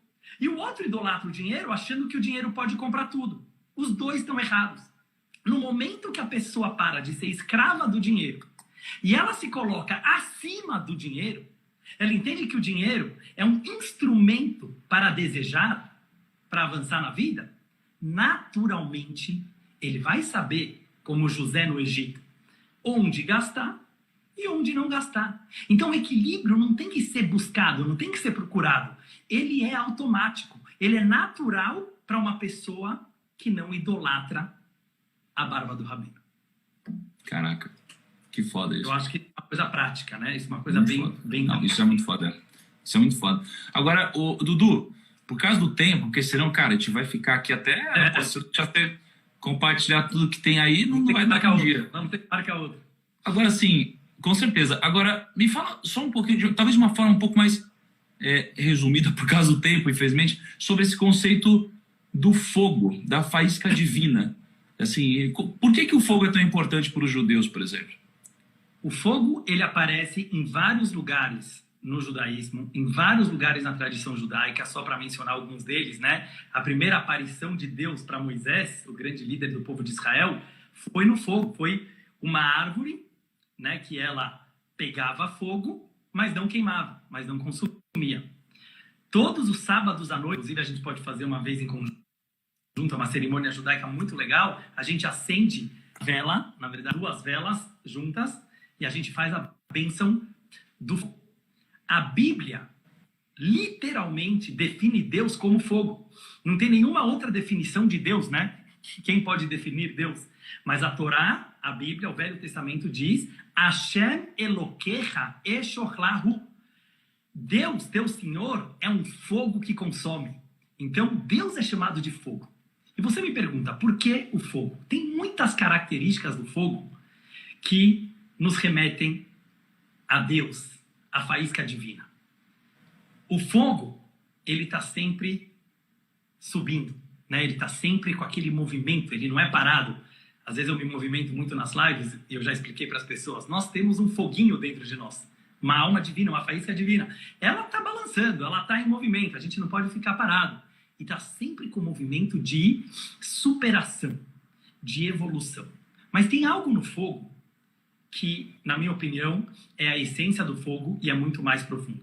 e o outro idolatra o dinheiro achando que o dinheiro pode comprar tudo. Os dois estão errados. No momento que a pessoa para de ser escrava do dinheiro e ela se coloca acima do dinheiro, ela entende que o dinheiro é um instrumento para desejar, para avançar na vida, naturalmente ele vai saber, como José no Egito, onde gastar e onde não gastar. Então o equilíbrio não tem que ser buscado, não tem que ser procurado. Ele é automático, ele é natural para uma pessoa que não idolatra a barba do rabino. Caraca, que foda isso. Eu acho que é uma coisa prática, né? Isso é uma coisa bem... Não, isso é muito foda. Isso é muito foda. Agora, Dudu, por causa do tempo, porque senão, cara, a gente vai ficar aqui até... Se eu até compartilhar tudo que tem aí, não vai dar um dia. Vamos ter que marcar outro. Agora, sim, com certeza. Agora, me fala só um pouquinho, talvez de uma forma um pouco mais resumida, por causa do tempo, infelizmente, sobre esse conceito do fogo, da faísca divina. Assim, por que o fogo é tão importante para os judeus, por exemplo? O fogo, ele aparece em vários lugares no judaísmo, em vários lugares na tradição judaica, só para mencionar alguns deles, né? A primeira aparição de Deus para Moisés, o grande líder do povo de Israel, foi no fogo. Foi uma árvore, né, que ela pegava fogo, mas não queimava, mas não consumia. Todos os sábados à noite, inclusive a gente pode fazer uma vez em conjunto, uma cerimônia judaica muito legal, a gente acende vela, na verdade 2 velas juntas, e a gente faz a bênção do fogo. A Bíblia literalmente define Deus como fogo. Não tem nenhuma outra definição de Deus, né? Quem pode definir Deus? Mas a Torá, a Bíblia, o Velho Testamento diz: Hashem Elokecha Eshorlahu. Deus, teu Senhor, é um fogo que consome. Então, Deus é chamado de fogo. E você me pergunta, por que o fogo? Tem muitas características do fogo que nos remetem a Deus, a faísca divina. O fogo, ele está sempre subindo, né? Ele está sempre com aquele movimento, ele não é parado. Às vezes eu me movimento muito nas lives e eu já expliquei para as pessoas, nós temos um foguinho dentro de nós, uma alma divina, uma faísca divina. Ela está balançando, ela está em movimento, a gente não pode ficar parado. E está sempre com movimento de superação, de evolução. Mas tem algo no fogo que, na minha opinião, é a essência do fogo e é muito mais profundo.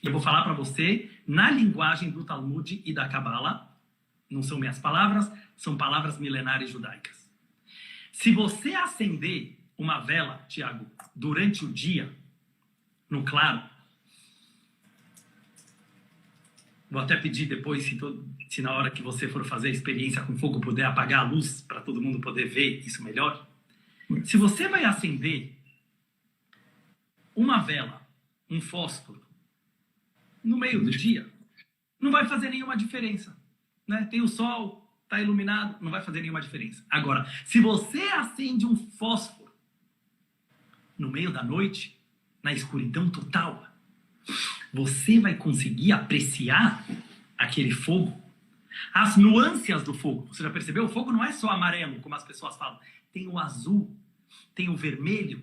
Eu vou falar para você na linguagem do Talmud e da Kabbalah. Não são minhas palavras, são palavras milenares judaicas. Se você acender uma vela, Tiago, durante o dia, no claro, vou até pedir depois, se na hora que você for fazer a experiência com fogo puder apagar a luz para todo mundo poder ver isso melhor. Se você vai acender uma vela, um fósforo, no meio do dia, não vai fazer nenhuma diferença, né? Tem o sol, está iluminado, não vai fazer nenhuma diferença. Agora, se você acende um fósforo no meio da noite, na escuridão total, você vai conseguir apreciar aquele fogo, as nuances do fogo. Você já percebeu? O fogo não é só amarelo, como as pessoas falam. Tem o azul, tem o vermelho,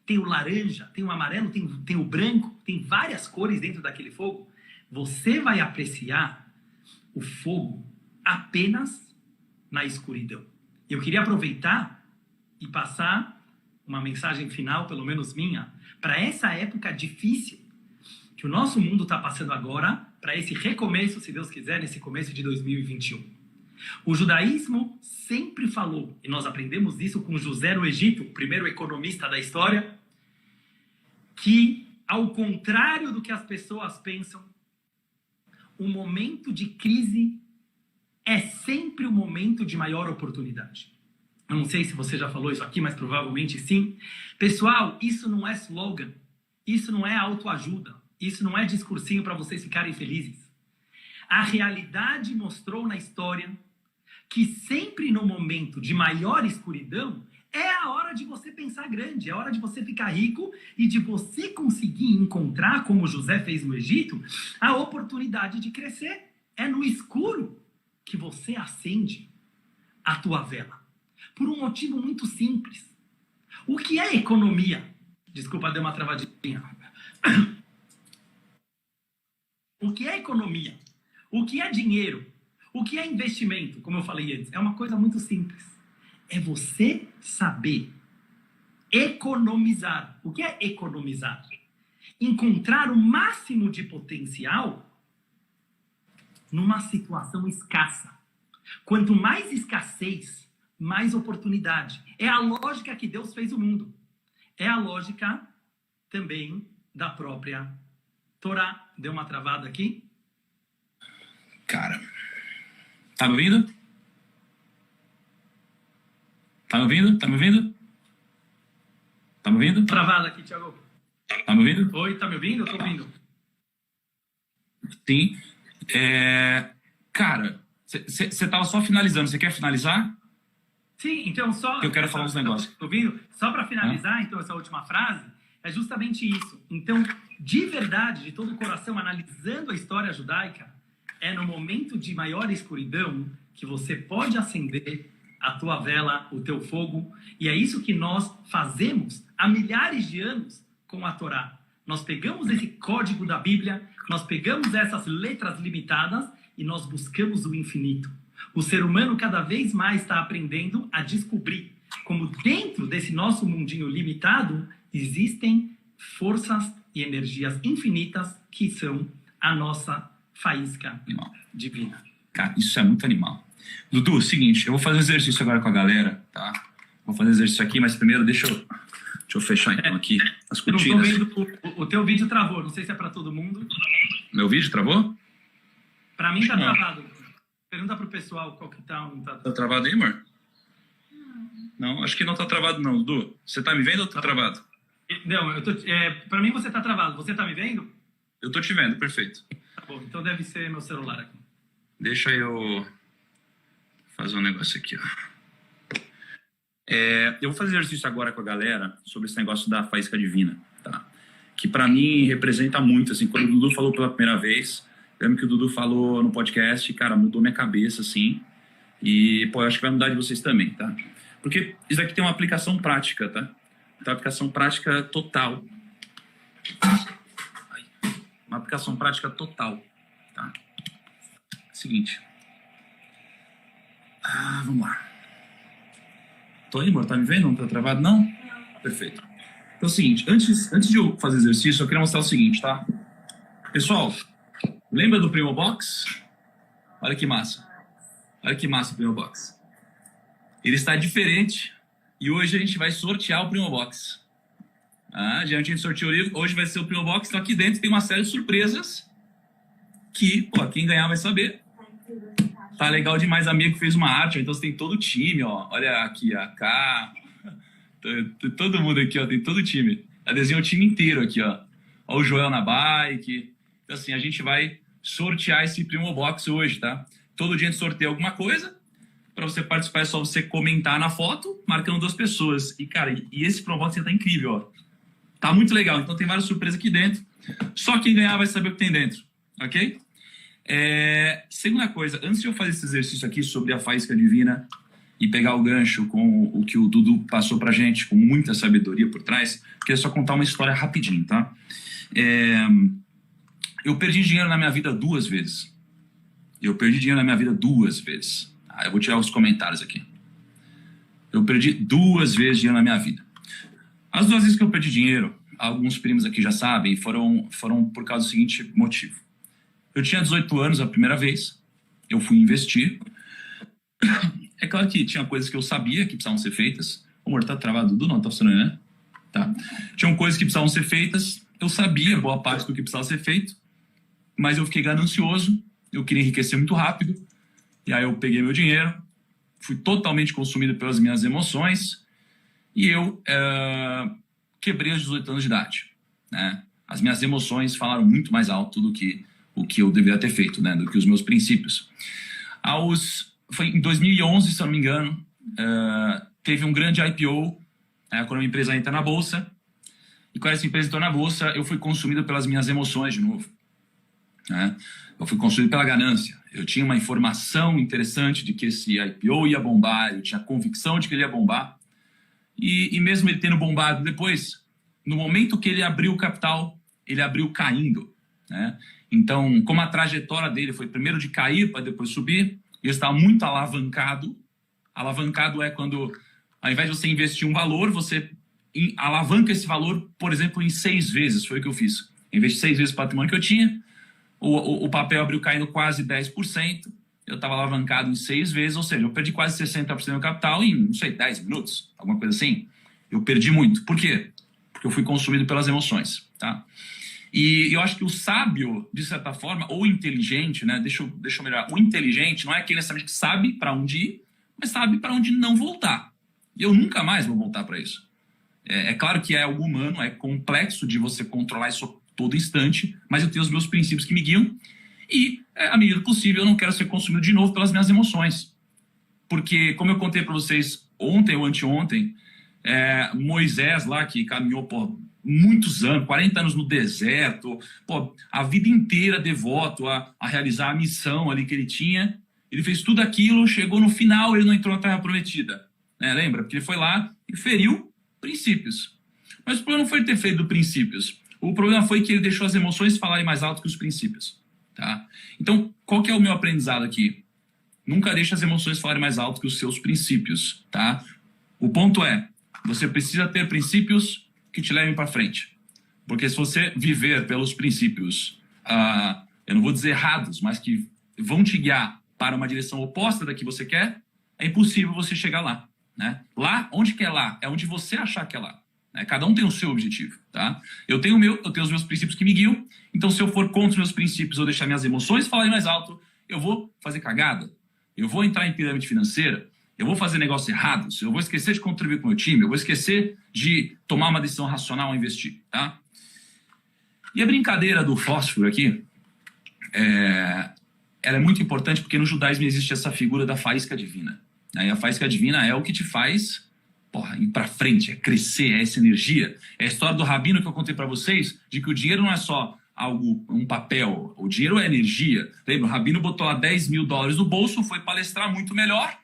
tem o laranja, tem o amarelo, tem o branco, tem várias cores dentro daquele fogo. Você vai apreciar o fogo apenas na escuridão. Eu queria aproveitar e passar uma mensagem final, pelo menos minha, para essa época difícil que o nosso mundo está passando agora, para esse recomeço, se Deus quiser, nesse começo de 2021. O judaísmo sempre falou, e nós aprendemos isso com José no Egito, o primeiro economista da história, que, ao contrário do que as pessoas pensam, o momento de crise é sempre o momento de maior oportunidade. Eu não sei se você já falou isso aqui, mas provavelmente sim. Pessoal, isso não é slogan, isso não é autoajuda. Isso não é discursinho para vocês ficarem felizes. A realidade mostrou na história que sempre no momento de maior escuridão é a hora de você pensar grande, é a hora de você ficar rico e de você conseguir encontrar, como José fez no Egito, a oportunidade de crescer. É no escuro que você acende a tua vela. Por um motivo muito simples. O que é economia? Desculpa, deu uma travadinha. O que é economia? O que é dinheiro? O que é investimento? Como eu falei antes, é uma coisa muito simples. É você saber economizar. O que é economizar? Encontrar o máximo de potencial numa situação escassa. Quanto mais escassez, mais oportunidade. É a lógica que Deus fez o mundo. É a lógica também da própria Torá. Deu uma travada aqui? Cara, tá me ouvindo? Tá me ouvindo? Tá me ouvindo? Tá me ouvindo? Travada aqui, Thiago. Tá me ouvindo? Oi, tá me ouvindo? Eu tô ouvindo. Sim. Cara, você tava só finalizando. Você quer finalizar? Sim, então só... Eu quero falar uns negócios. Tô ouvindo? Só para finalizar, então, essa última frase, é justamente isso. Então, de verdade, de todo o coração, analisando a história judaica, é no momento de maior escuridão que você pode acender a tua vela, o teu fogo. E é isso que nós fazemos há milhares de anos com a Torá. Nós pegamos esse código da Bíblia, nós pegamos essas letras limitadas e nós buscamos o infinito. O ser humano cada vez mais está aprendendo a descobrir como dentro desse nosso mundinho limitado existem forças e energias infinitas que são a nossa faísca divina. Cara, isso é muito animal. Dudu, seguinte, eu vou fazer um exercício agora com a galera, tá? Vou fazer um exercício aqui, mas primeiro deixa eu fechar então aqui as cortinas. Eu não tô vendo, o teu vídeo travou, não sei se é para todo mundo. Meu vídeo travou? Para mim tá travado. Pergunta pro pessoal qual que tá ou não tá. Tá travado aí, amor? Não, acho que não tá travado não, Dudu. Você tá me vendo ou tá travado? Não, para mim você tá travado. Você tá me vendo? Eu tô te vendo, perfeito. Tá bom, então deve ser meu celular aqui. Deixa eu fazer um negócio aqui, ó. Eu vou fazer exercício agora com a galera sobre esse negócio da faísca divina, tá? Que pra mim representa muito, assim, quando o Dudu falou pela primeira vez, eu lembro que o Dudu falou no podcast, cara, mudou minha cabeça, assim, e, pô, eu acho que vai mudar de vocês também, tá? Porque isso aqui tem uma aplicação prática, tá? Tem uma aplicação prática total. Uma aplicação prática total, tá? Seguinte. Vamos lá. Tô aí, amor? Tá me vendo? Não tá travado, não? Não. Perfeito. Então é o seguinte, antes de eu fazer exercício, eu queria mostrar o seguinte, tá? Pessoal, lembra do Primo Box? Olha que massa. Olha que massa o Primo Box. Ele está diferente e hoje a gente vai sortear o Primo Box. Já a gente sorteou o livro, hoje vai ser o Primo Box, então aqui dentro tem uma série de surpresas que, pô, quem ganhar vai saber. Tá legal demais, a Mia que fez uma arte, então você tem todo o time, ó. Olha aqui, a K, todo mundo aqui, ó, tem todo o time. Ela desenhou o time inteiro aqui, ó. Ó o Joel na bike. Então assim, a gente vai sortear esse Primo Box hoje, tá? Todo dia a gente sorteia alguma coisa. Para você participar é só você comentar na foto, marcando 2 pessoas. E, cara, esse Primo Box tá incrível, ó. Tá muito legal, então tem várias surpresas aqui dentro. Só quem ganhar vai saber o que tem dentro, ok? Segunda coisa, antes de eu fazer esse exercício aqui sobre a faísca divina e pegar o gancho com o que o Dudu passou pra gente, com muita sabedoria por trás, queria só contar uma história rapidinho, tá? Eu perdi dinheiro na minha vida 2 vezes. Eu vou tirar os comentários aqui. Eu perdi 2 vezes dinheiro na minha vida. As 2 vezes que eu perdi dinheiro, alguns primos aqui já sabem, foram por causa do seguinte motivo. Eu tinha 18 anos a primeira vez, eu fui investir. É claro que tinha coisas que eu sabia que precisavam ser feitas. O amor, tá travado, Dudu? Não, tá funcionando, né? Tá. Tinham coisas que precisavam ser feitas, eu sabia boa parte do que precisava ser feito, mas eu fiquei ganancioso, eu queria enriquecer muito rápido, e aí eu peguei meu dinheiro, fui totalmente consumido pelas minhas emoções, e eu quebrei os 18 anos de idade, né? As minhas emoções falaram muito mais alto do que o que eu deveria ter feito, né? Do que os meus princípios. Aos foi em 2011, se eu não me engano, teve um grande IPO, quando a empresa entra na bolsa. E quando essa empresa entrou na bolsa, eu fui consumido pelas minhas emoções de novo. Né? Eu fui consumido pela ganância. Eu tinha uma informação interessante de que esse IPO ia bombar, eu tinha convicção de que ele ia bombar. E mesmo ele tendo bombado depois, no momento que ele abriu o capital, ele abriu caindo. Né? Então, como a trajetória dele foi primeiro de cair para depois subir, eu estava muito alavancado. Alavancado é quando, ao invés de você investir um valor, você alavanca esse valor, por exemplo, em 6 vezes. Foi o que eu fiz. Em vez de 6 vezes o patrimônio que eu tinha, o papel abriu caindo quase 10%. Eu estava alavancado em 6 vezes, ou seja, eu perdi quase 60% do meu capital em, não sei, 10 minutos, alguma coisa assim. Eu perdi muito. Por quê? Porque eu fui consumido pelas emoções, tá? E eu acho que o sábio, de certa forma, ou inteligente, né? Deixa eu melhorar. O inteligente não é aquele necessariamente que sabe para onde ir, mas sabe para onde não voltar. E eu nunca mais vou voltar para isso. É claro que é algo humano, é complexo de você controlar isso todo instante, mas eu tenho os meus princípios que me guiam e, à medida possível, eu não quero ser consumido de novo pelas minhas emoções. Porque, como eu contei para vocês ontem ou anteontem, Moisés lá, que caminhou por muitos anos, 40 anos no deserto, a vida inteira devoto a realizar a missão ali que ele tinha, ele fez tudo aquilo, chegou no final, ele não entrou na Terra Prometida. Lembra? Porque ele foi lá e feriu princípios. Mas o problema não foi ter ferido princípios. O problema foi que ele deixou as emoções falarem mais alto que os princípios. Tá? Então, qual que é o meu aprendizado aqui? Nunca deixe as emoções falarem mais alto que os seus princípios. Tá? O ponto é, você precisa ter princípios que te levem para frente. Porque se você viver pelos princípios, eu não vou dizer errados, mas que vão te guiar para uma direção oposta da que você quer, é impossível você chegar lá. Né? Lá, onde que é lá? É onde você achar que é lá. Né? Cada um tem o seu objetivo. Tá? Eu tenho os meus princípios que me guiam, então se eu for contra os meus princípios ou deixar minhas emoções falarem mais alto, eu vou fazer cagada, eu vou entrar em pirâmide financeira, eu vou fazer negócios errados, eu vou esquecer de contribuir com o meu time, eu vou esquecer de tomar uma decisão racional ao investir. Tá? E a brincadeira do fósforo aqui, ela é muito importante porque no judaísmo existe essa figura da faísca divina. E a faísca divina é o que te faz ir para frente, é crescer, é essa energia. É a história do rabino que eu contei para vocês, de que o dinheiro não é só um papel, o dinheiro é energia. Lembra? O rabino botou lá $10 mil no bolso, foi palestrar muito melhor,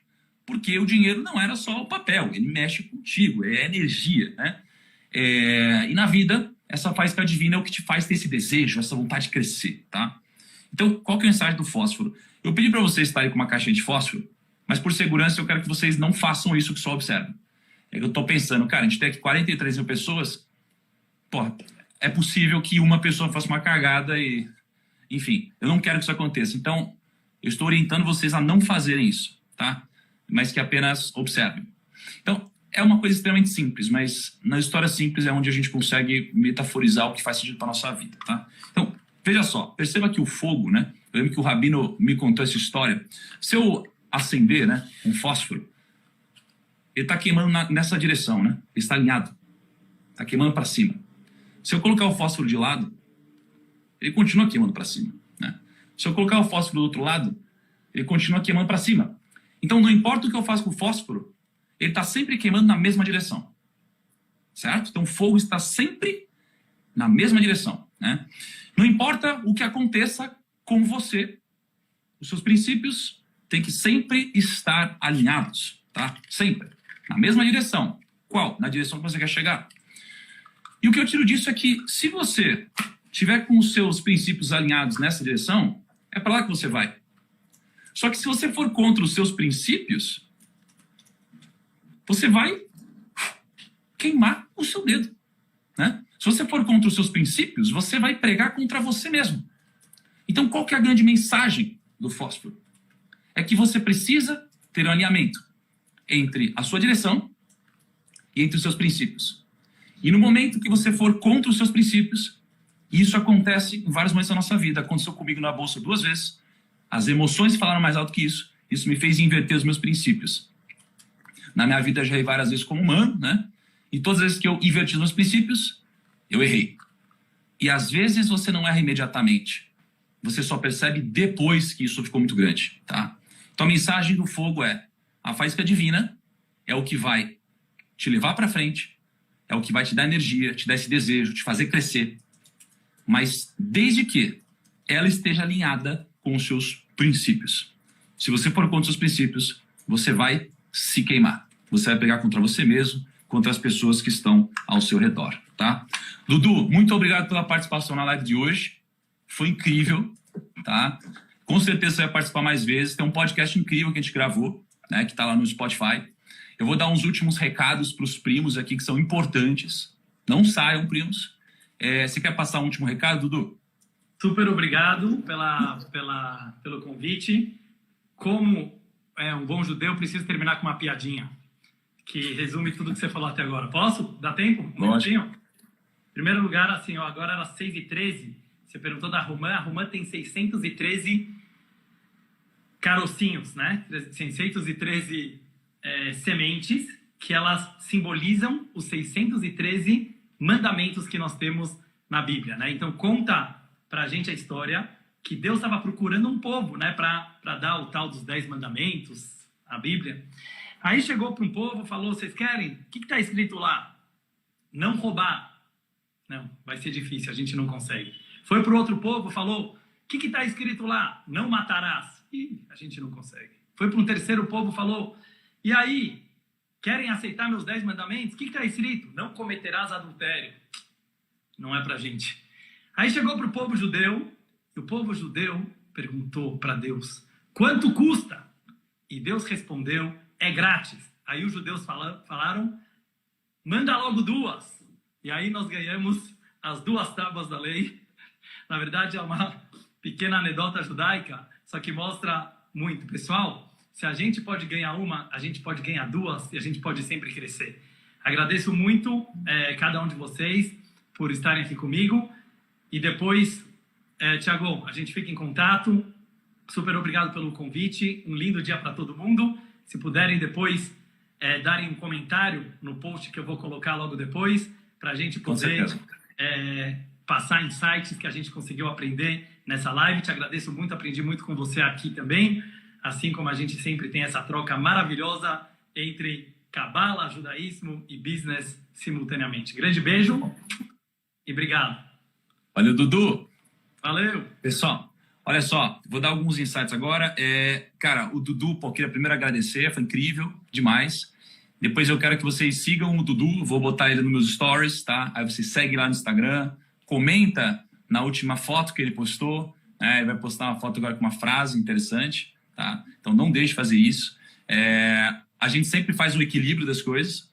porque o dinheiro não era só o papel, ele mexe contigo, é energia. Né? E na vida, essa faísca divina é o que te faz ter esse desejo, essa vontade de crescer. Tá? Então, qual que é a mensagem do fósforo? Eu pedi para vocês estarem com uma caixinha de fósforo, mas por segurança eu quero que vocês não façam isso, que só observem. Eu estou pensando, cara, a gente tem aqui 43 mil pessoas, é possível que uma pessoa faça uma cagada e... Enfim, eu não quero que isso aconteça. Então, eu estou orientando vocês a não fazerem isso, tá? Mas que apenas observem. Então, é uma coisa extremamente simples, mas na história simples é onde a gente consegue metaforizar o que faz sentido para a nossa vida, tá? Então, veja só, perceba que o fogo, né? Eu lembro que o rabino me contou essa história. Se eu acender, né, um fósforo, ele está queimando nessa direção, né? Ele está alinhado. Está queimando para cima. Se eu colocar o fósforo de lado, ele continua queimando para cima. Né? Se eu colocar o fósforo do outro lado, ele continua queimando para cima. Então, não importa o que eu faço com o fósforo, ele está sempre queimando na mesma direção. Certo? Então, o fogo está sempre na mesma direção. Né? Não importa o que aconteça com você, os seus princípios têm que sempre estar alinhados. Tá? Sempre. Na mesma direção. Qual? Na direção que você quer chegar. E o que eu tiro disso é que se você tiver com os seus princípios alinhados nessa direção, é para lá que você vai. Só que se você for contra os seus princípios, você vai queimar o seu dedo. Né? Se você for contra os seus princípios, você vai pregar contra você mesmo. Então, qual que é a grande mensagem do fósforo? É que você precisa ter um alinhamento entre a sua direção e entre os seus princípios. E no momento que você for contra os seus princípios, isso acontece em vários momentos da nossa vida. Aconteceu comigo na bolsa 2 vezes. As emoções falaram mais alto que isso. Isso me fez inverter os meus princípios. Na minha vida, já errei várias vezes como humano, né? E todas as vezes que eu inverti os meus princípios, eu errei. E às vezes você não erra imediatamente. Você só percebe depois que isso ficou muito grande, tá? Então a mensagem do fogo é: a faísca divina é o que vai te levar para frente, é o que vai te dar energia, te dar esse desejo, te fazer crescer, mas desde que ela esteja alinhada com os seus princípios. Se você for contra os seus princípios, você vai se queimar. Você vai pegar contra você mesmo, contra as pessoas que estão ao seu redor, tá? Dudu, muito obrigado pela participação na live de hoje. Foi incrível, tá? Com certeza você vai participar mais vezes. Tem um podcast incrível que a gente gravou, né, que está lá no Spotify. Eu vou dar uns últimos recados para os primos aqui que são importantes. Não saiam, primos. Você quer passar um último recado, Dudu? Super obrigado pelo convite. Como um bom judeu, preciso terminar com uma piadinha que resume tudo que você falou até agora. Posso? Dá tempo? Um minutinho? Em primeiro lugar, assim, agora era 6h13. Você perguntou da romã. A romã tem 613 carocinhos, né? 613 sementes, que elas simbolizam os 613 mandamentos que nós temos na Bíblia, né? Então, conta pra gente a história que Deus estava procurando um povo, né? Para dar o tal dos 10 mandamentos, a Bíblia. Aí chegou para um povo, falou: vocês querem? O que está escrito lá? Não roubar. Não, vai ser difícil, a gente não consegue. Foi para o outro povo, falou: o que está escrito lá? Não matarás. Ih, a gente não consegue. Foi para um terceiro povo, falou: e aí, querem aceitar meus 10 mandamentos? O que está escrito? Não cometerás adultério. Não é para a gente. Aí chegou para o povo judeu, e o povo judeu perguntou para Deus: quanto custa? E Deus respondeu: é grátis. Aí os judeus falaram: manda logo 2. E aí nós ganhamos as 2 tábuas da lei. Na verdade, é uma pequena anedota judaica, só que mostra muito. Pessoal, se a gente pode ganhar uma, a gente pode ganhar 2 e a gente pode sempre crescer. Agradeço muito cada um de vocês por estarem aqui comigo. E depois, Tiago, a gente fica em contato. Super obrigado pelo convite. Um lindo dia para todo mundo. Se puderem depois darem um comentário no post que eu vou colocar logo depois, para a gente poder passar insights que a gente conseguiu aprender nessa live. Te agradeço muito, aprendi muito com você aqui também, assim como a gente sempre tem essa troca maravilhosa entre cabala, judaísmo e business simultaneamente. Grande beijo e obrigado. Valeu, Dudu. Valeu. Pessoal, olha só, vou dar alguns insights agora. Cara, o Dudu, eu queria primeiro agradecer, foi incrível demais. Depois eu quero que vocês sigam o Dudu, vou botar ele nos meus stories, tá? Aí você segue lá no Instagram, comenta na última foto que ele postou, né? Ele vai postar uma foto agora com uma frase interessante, tá? Então não deixe de fazer isso. A gente sempre faz um equilíbrio das coisas,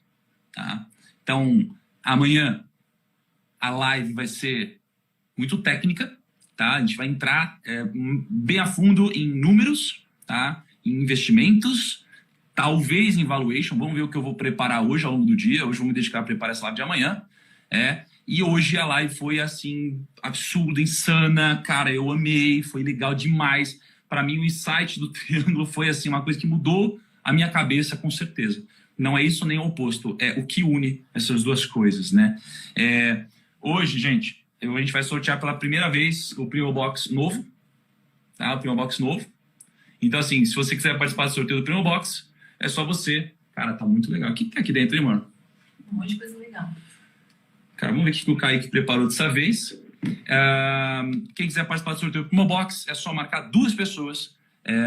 tá? Então amanhã a live vai ser muito técnica, tá? A gente vai entrar bem a fundo em números, tá? Em investimentos, talvez em valuation. Vamos ver o que eu vou preparar hoje ao longo do dia. Hoje eu vou me dedicar a preparar essa live de amanhã. E hoje a live foi assim, absurda, insana. Cara, eu amei, foi legal demais. Para mim o insight do triângulo foi assim, uma coisa que mudou a minha cabeça, com certeza. Não é isso nem o oposto, é o que une essas duas coisas, né? Hoje, gente, a gente vai sortear pela primeira vez o Primo Box novo, tá? O Primo Box novo. Então, assim, se você quiser participar do sorteio do Primo Box, é só você. Cara, tá muito legal. O que tem aqui dentro, hein, mano? Um monte de coisa legal. Cara, vamos ver o que o Kaique preparou dessa vez. Quem quiser participar do sorteio do Primo Box, é só marcar 2 pessoas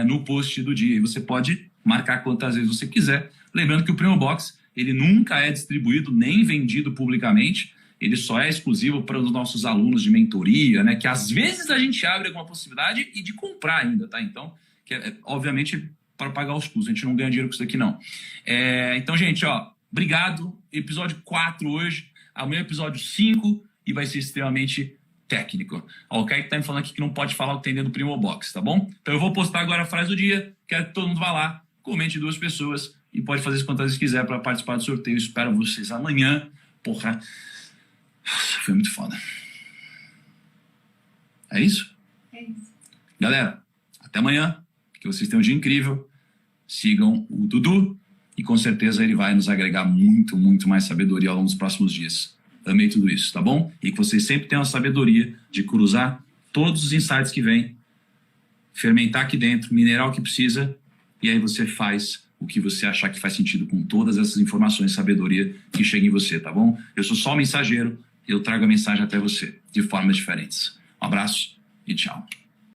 no post do dia. E você pode marcar quantas vezes você quiser. Lembrando que o Primo Box, ele nunca é distribuído nem vendido publicamente. Ele só é exclusivo para os nossos alunos de mentoria, né? Que às vezes a gente abre alguma possibilidade e de comprar ainda, tá? Então, obviamente, para pagar os custos. A gente não ganha dinheiro com isso aqui, não. Então, gente, ó, obrigado. Episódio 4 hoje. Amanhã episódio 5 e vai ser extremamente técnico. Ó, o Kaique tá me falando aqui que não pode falar o que tem dentro do Primo Box, tá bom? Então eu vou postar agora a frase do dia. Quero que todo mundo vá lá, comente 2 pessoas e pode fazer isso quantas vezes quiser para participar do sorteio. Espero vocês amanhã. Porra, nossa, foi muito foda. É isso? É isso. Galera, até amanhã. Que vocês tenham um dia incrível. Sigam o Dudu e com certeza ele vai nos agregar muito, muito mais sabedoria ao longo dos próximos dias. Amei tudo isso, tá bom? E que vocês sempre tenham a sabedoria de cruzar todos os insights que vêm, fermentar aqui dentro, minerar o que precisa e aí você faz o que você achar que faz sentido com todas essas informações e sabedoria que chega em você, tá bom? Eu sou só o mensageiro, eu trago a mensagem até você, de formas diferentes. Um abraço e tchau.